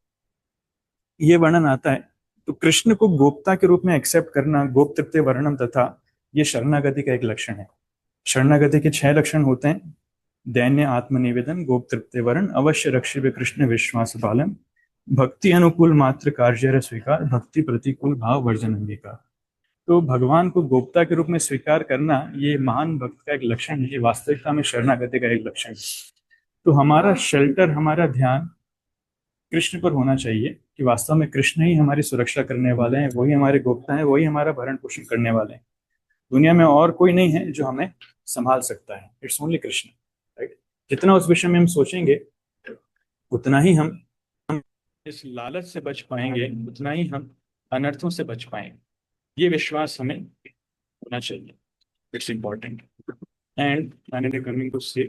Speaker 1: ये वर्णन आता है, तो कृष्ण को गोप्ता के रूप में एक्सेप्ट करना, गोप तृप्ते वर्णम तथा, ये शरणागति का एक लक्षण है। शरणागति के 6 लक्षण होते हैं: दैन्य आत्मनिवेदन, गोप तृप्ते वर्ण, अवश्य रक्षिबे कृष्ण विश्वास पालन, भक्ति अनुकूल मात्र कार्य स्वीकार, भक्ति प्रतिकूल भाव वर्जन अंगीकार। तो भगवान को गोप्ता के रूप में स्वीकार करना, ये महान भक्त का एक लक्षण है, ये वास्तविकता में शरणागति का एक लक्षण है। तो हमारा शेल्टर, हमारा ध्यान कृष्ण पर होना चाहिए कि वास्तव में कृष्ण ही हमारी सुरक्षा करने वाले हैं, वही हमारे गोप्ता हैं, वही हमारा भरण पोषण करने वाले हैं। दुनिया में और कोई नहीं है जो हमें संभाल सकता है, इट्स ओनली कृष्ण। राइट? जितना उस विषय में हम सोचेंगे, उतना ही हम इस लालच से बच पाएंगे, उतना ही हम अनर्थों से बच पाएंगे। ये विश्वास हमें होना चाहिए, it's important. And finally coming to say,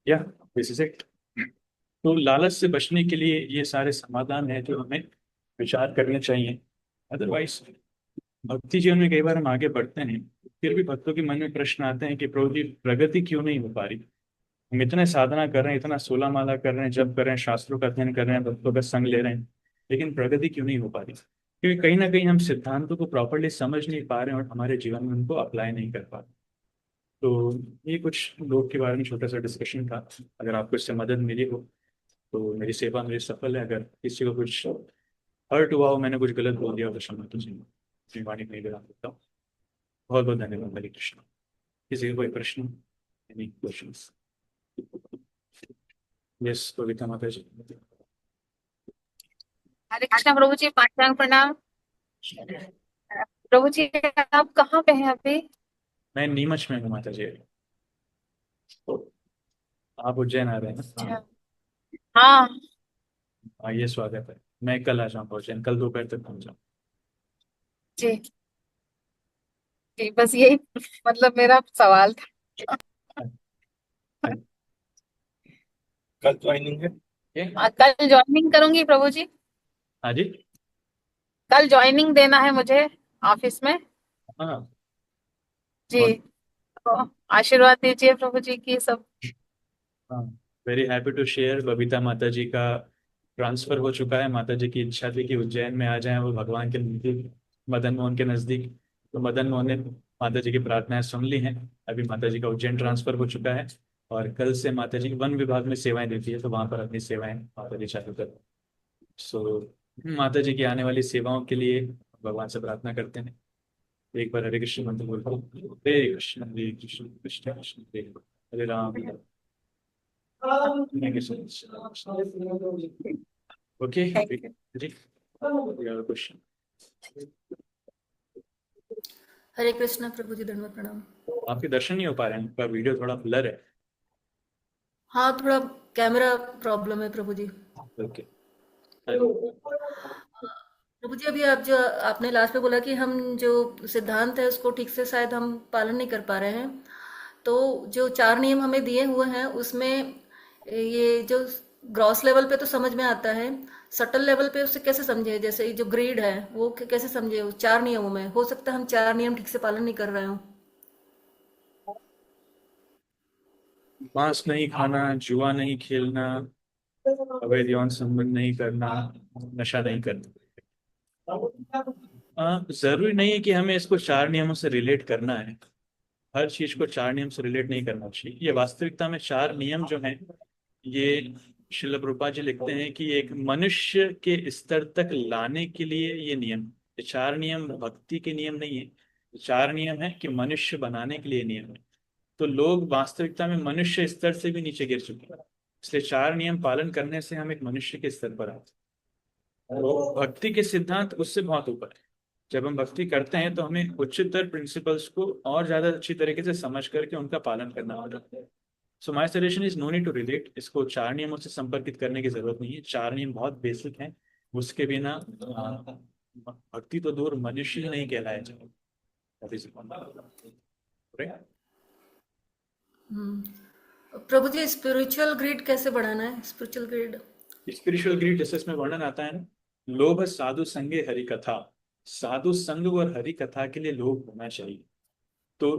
Speaker 1: या दिस इज इट। तो लालच से बचने के लिए ये सारे समाधान है जो हमें विचार करने चाहिए। अदरवाइज भक्ति जीवन में कई बार हम आगे बढ़ते हैं, फिर भी भक्तों के मन में प्रश्न आते हैं कि प्रभु जी, प्रगति क्यों नहीं हो पा रही? हम इतने साधना कर रहे हैं, इतना 16 माला कर रहे हैं, जप कर रहे हैं, शास्त्रों का अध्ययन कर रहे हैं, भक्तों का संग ले रहे हैं, लेकिन प्रगति क्यों नहीं हो पा रही? क्योंकि कहीं ना कहीं हम सिद्धांतों को प्रॉपरली समझ नहीं पा रहे हैं और हमारे जीवन में उनको अप्लाई नहीं कर पा रहे। तो ये कुछ लोग के बारे में छोटा सा डिस्कशन था। अगर आपको इससे मदद मिली हो तो मेरी सेवा मेरी सफल है। अगर किसी को कुछ हर्ट हुआ हो, मैंने कुछ गलत बोल दिया हो, तो क्षमा कीजिए, अपनी वाणी नहीं बना सकता हूँ। बहुत बहुत धन्यवाद। हरे कृष्ण। किसी का कोई प्रश्न? Any questions? यस कविता माता जी।
Speaker 4: हरे कृष्णा प्रभु जी, पांचांग प्रणाम। प्रभु जी, आप कहाँ पे हैं अभी?
Speaker 1: मैं नीमच में हूँ माता जी। आप उज्जैन आ रहे हैं ना?
Speaker 4: अच्छा। हाँ।
Speaker 1: आइए, स्वागत है। मैं कल आ जाऊँगा उज्जैन, कल दोपहर तक पहुँच जाऊँ।
Speaker 4: जी जी, बस यही मतलब मेरा सवाल था।
Speaker 1: कल ज्वाइनिंग है
Speaker 4: कल ज्वाइनिंग करूंगी प्रभु जी।
Speaker 1: हाँ जी।
Speaker 4: कल ज्वाइनिंग देना है मुझे ऑफिस में।
Speaker 1: हाँ।
Speaker 4: जी।
Speaker 1: बहुत।
Speaker 4: तो आशीर्वाद दीजिए प्रभु जी की सब।
Speaker 1: हाँ, very happy to share. Babita माता जी का ट्रांसफर हो चुका है। माता जी की इच्छा थी कि उज्जैन में आ जाएं वो भगवान के नजदीक, मदन मोहन के नजदीक। तो मदन मोहन ने माता जी की प्रार्थनाएं सुन ली हैं। अभी माता जी का उज्जैन ट्रांसफर हो चुका है और कल से माता जी वन विभाग में सेवाएं देती है, तो वहां पर अपनी सेवाएं माता जी चालू कर। सो माता जी की आने वाली सेवाओं के लिए भगवान से प्रार्थना करते हैं। एक बार हरे कृष्ण मंत्र बोलते हैं। Hare Krishna Hare Krishna Krishna Krishna Hare Hare, Hare Ram Hare okay
Speaker 4: thank you.
Speaker 1: जी। क्वेश्चन।
Speaker 2: हरे कृष्णा प्रभु जी, दंडवत प्रणाम।
Speaker 1: आपके दर्शन नहीं हो पा रहे हैं, आपका वीडियो थोड़ा ब्लर है।
Speaker 2: हाँ, थोड़ा कैमरा प्रॉब्लम है प्रभु जी।
Speaker 1: ओके।
Speaker 2: प्रभु जी, अभी आप जो आपने लास्ट में बोला कि हम जो सिद्धांत है उसको ठीक से शायद हम पालन नहीं कर पा रहे हैं। तो जो 4 नियम हमें दिए हुए हैं उसमें ये जो ग्रॉस लेवल पे तो समझ में आता है, सटल लेवल पे उसे कैसे समझे? जैसे ये जो ग्रीड है वो कैसे समझे उस 4 नियमों में? हो सकता है हम 4 नियम ठीक से पालन नहीं कर रहे हों।
Speaker 1: मांस नहीं खाना, जुआ नहीं खेलना, अवैध यौन संबंध नहीं करना, नशा नहीं करना। जरूरी नहीं है कि हमें इसको 4 नियमों से रिलेट करना है। हर चीज को 4 नियम से रिलेट नहीं करना चाहिए। ये वास्तविकता में 4 नियम जो हैं, ये श्रील प्रभुपाद जी लिखते हैं कि एक मनुष्य के स्तर तक लाने के लिए ये नियम। ये 4 नियम भक्ति के नियम नहीं है। ये 4 नियम है कि मनुष्य बनाने के लिए नियम है। तो लोग वास्तविकता में मनुष्य स्तर से भी नीचे गिर चुके हैं। इसलिए 4 नियम पालन करने से हम एक मनुष्य के स्तर पर आते हैं। तो भक्ति के सिद्धांत उससे बहुत ऊपर है। जब हम भक्ति करते हैं तो हमें उच्चतर प्रिंसिपल्स को और ज्यादा अच्छी तरीके से समझ करके उनका पालन करना होता है। So my suggestion is no need to relate. इसको 4 नियमों से संपर्कित करने की जरूरत नहीं है। 4 नियम बहुत बेसिक हैं। उसके बिना भक्ति तो दूर, मनुष्य ही नहीं कहलाया जाए।
Speaker 2: प्रभु जी, स्पिरिचुअल ग्रिड कैसे बढ़ाना है? Spiritual grid.
Speaker 1: स्पिरिचुअल ग्रीड जैसे इसमें वर्णन आता है ना, लोभ साधु संगे हरि कथा। साधु संग और हरि कथा के लिए लोभ होना चाहिए। तो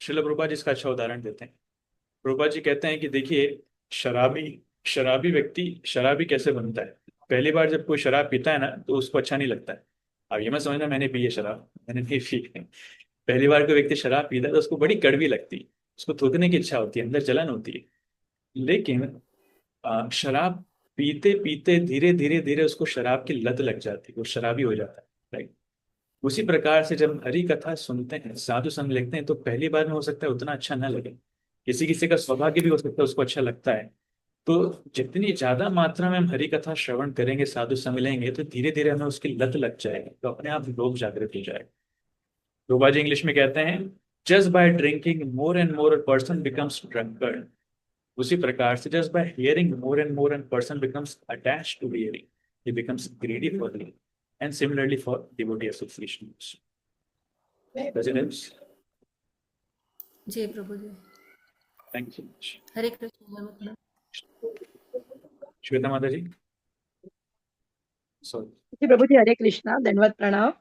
Speaker 1: श्रील प्रभुपाद जी इसका अच्छा उदाहरण देते हैं। प्रभुपाद जी कहते हैं कि देखिए, शराबी शराबी व्यक्ति शराबी कैसे बनता है। पहली बार जब कोई शराब पीता है ना तो उसको अच्छा नहीं लगता है। अब ये मत समझना मैंने पी है शराब, मैंने नहीं पी है। पहली बार कोई व्यक्ति शराब पीता है तो उसको बड़ी कड़वी लगती है, उसको थूकने की इच्छा होती है, अंदर जलन होती है। लेकिन शराब पीते पीते धीरे धीरे धीरे उसको शराब की लत लग जाती है, वो शराबी हो जाता है। राइट। उसी प्रकार से जब हरि कथा सुनते हैं, साधु संग लेते हैं, तो पहली बार में हो सकता है उतना अच्छा ना लगे। किसी किसी का सौभाग्य भी हो सकता है उसको अच्छा लगता है। तो जितनी ज्यादा मात्रा में हम हरि कथा श्रवण करेंगे, साधु संग लेंगे, तो धीरे धीरे हमें उसकी लत लग जाएगी, तो अपने आप लोग जागृत हो जाएगा। बाबाजी इंग्लिश में कहते हैं, just by drinking more and more person becomes drunkard. उसी प्रकार से just by hearing more and more and person becomes attached to hearing, he becomes greedy for hearing. And similarly for devotee association also. Does it help?
Speaker 2: Ji प्रभु ji.
Speaker 1: Thank you much.
Speaker 2: Hare Krishna, दंडवत प्रणाम।
Speaker 1: श्वेता माता जी, sorry.
Speaker 3: जी प्रभु जी, हरे कृष्णा, दंडवत प्रणाम।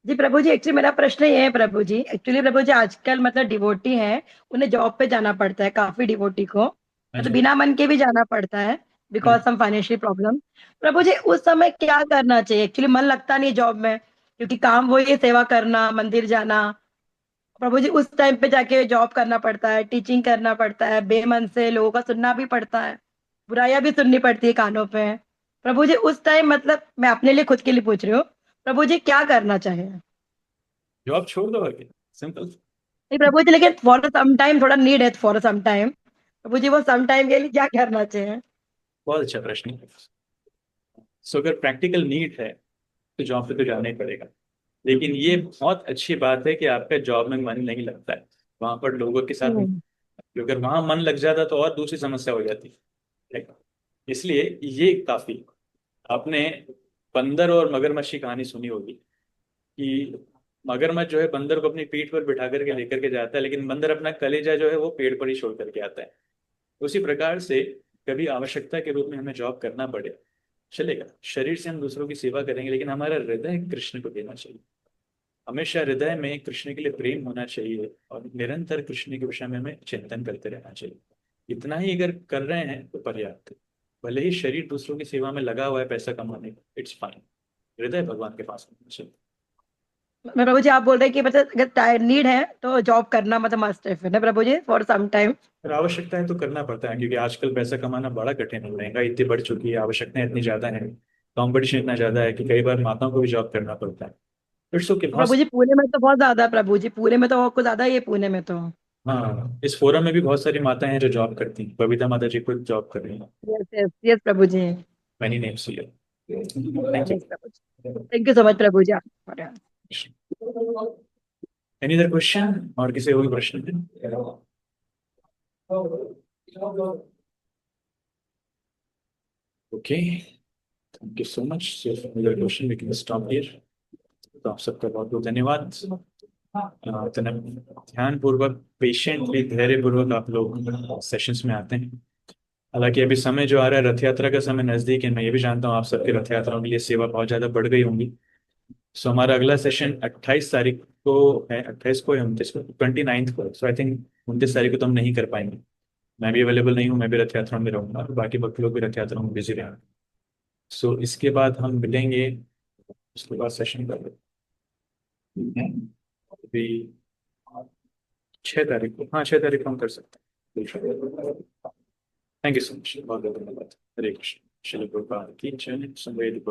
Speaker 3: जी प्रभु जी, एक्चुअली मेरा प्रश्न ये है प्रभु जी, एक्चुअली प्रभु जी आजकल मतलब डिवोटी हैं, उन्हें जॉब पे जाना पड़ता है, काफी डिवोटी को
Speaker 1: हाँ
Speaker 3: मतलब
Speaker 1: जी।
Speaker 3: बिना मन के भी जाना पड़ता है बिकॉज
Speaker 1: हाँ।
Speaker 3: Some financial problem. प्रभु जी उस समय क्या करना चाहिए? एक्चुअली मन लगता नहीं जॉब में, क्योंकि काम वही है, सेवा करना, मंदिर जाना। प्रभु जी उस टाइम पे जाके जॉब करना पड़ता है, टीचिंग करना पड़ता है, बेमन से लोगों का सुनना भी पड़ता है, बुराइयां भी सुननी पड़ती है कानों पे। प्रभु जी उस टाइम मतलब मैं अपने लिए, खुद के लिए पूछ रही हूँ, प्रभु जी क्या करना चाहिए?
Speaker 1: जॉब छोड़ दो, आगे सिंपल।
Speaker 3: नहीं प्रभु जी, लेकिन फॉर सम टाइम थोड़ा नीड है, फॉर सम टाइम प्रभु जी, वो सम टाइम के लिए क्या करना चाहिए?
Speaker 1: बहुत अच्छा प्रश्न है। सो अगर प्रैक्टिकल नीड है तो जॉब पे तो जाना ही पड़ेगा, लेकिन ये बहुत अच्छी बात है कि आपका जॉब में मन नहीं लगता है, वहां पर लोगों के साथ।
Speaker 3: हम्म।
Speaker 1: अगर वहां मन लग जाता तो और दूसरी समस्या हो जाती, ठीक? इसलिए ये काफी। आपने बंदर और मगरमच्छ की कहानी सुनी होगी कि मगरमच्छ जो है बंदर को अपनी पीठ पर बिठा करके लेकर के जाता है, लेकिन बंदर अपना कलेजा जो है वो पेड़ पर ही छोड़ करके आता है। उसी प्रकार से कभी आवश्यकता के रूप में हमें जॉब करना पड़े, चलेगा। शरीर से हम दूसरों की सेवा करेंगे, लेकिन हमारा हृदय कृष्ण को देना चाहिए। हमेशा हृदय में कृष्ण के लिए प्रेम होना चाहिए और निरंतर कृष्ण के विषय में हमें चिंतन करते रहना चाहिए। इतना ही अगर कर रहे हैं तो पर्याप्त है। भले ही शरीर दूसरों की सेवा में लगा हुआ है पैसा कमाने का, इट्स फाइन। हृदय भगवान के पास होना चाहिए।
Speaker 3: मैं प्रभु जी, आप बोल रहे हैं कि मतलब अगर नीड है तो जॉब करना मतलब मस्ट है फिर ना प्रभु जी, फॉर सम टाइम?
Speaker 1: और आवश्यकता है तो करना पड़ता है, क्योंकि आजकल पैसा कमाना बड़ा कठिन है, महंगाई इतनी बढ़ चुकी है, आवश्यकताएं इतनी ज्यादा है, कंपटीशन इतना ज्यादा है कि कई बार माताओं को भी जॉब करना पड़ता है। इट्स ओके,
Speaker 3: प्रभु
Speaker 1: बहुत।
Speaker 3: जी पुणे में तो बहुत ज्यादा है प्रभु जी, पुणे में तो और कुछ ज्यादा ही है पुणे में तो।
Speaker 1: हाँ, इस फोरम में भी बहुत सारी माताएं हैं जो जॉब करती हैं। बबीता माता जी खुद जॉब कर रही हैं।
Speaker 3: यस यस यस प्रभु जी।
Speaker 1: Many names here. Thank
Speaker 3: yes प्रभु जी, थैंक यू सो मच प्रभु जी आप।
Speaker 1: यू। Any other question? और किसी और प्रश्न है? Okay, thank you so much. Question we can stop here. तो आप सबका बहुत बहुत धन्यवाद। ध्यान पूर्वक, पेशेंटली, धैर्य पूर्वक आप लोग सेशंस में आते हैं। हालांकि अभी समय जो आ रहा है, रथ यात्रा का समय नजदीक है, मैं ये भी जानता हूँ आप सबकी रथ यात्राओं के लिए सेवा बहुत ज्यादा बढ़ गई होंगी। सो हमारा अगला सेशन 28 तारीख को है, 28 को या 29 को, 29 को। सो आई थिंक 29 तारीख को तो हम नहीं कर पाएंगे। मैं भी अवेलेबल नहीं हूँ, मैं भी रथ यात्रा में रहूंगा, बाकी भक्त लोग भी रथ यात्रा में बिजी रहेंगे। सो इसके बाद हम मिलेंगे, उसके बाद सेशन कर लेते हैं। अभी 6 तारीख को, हाँ 6 तारीख को हम कर सकते हैं। थैंक यू सो मच, बहुत बहुत धन्यवाद। हरे कृष्ण। श्री प्रभुपाद की जय। संवेद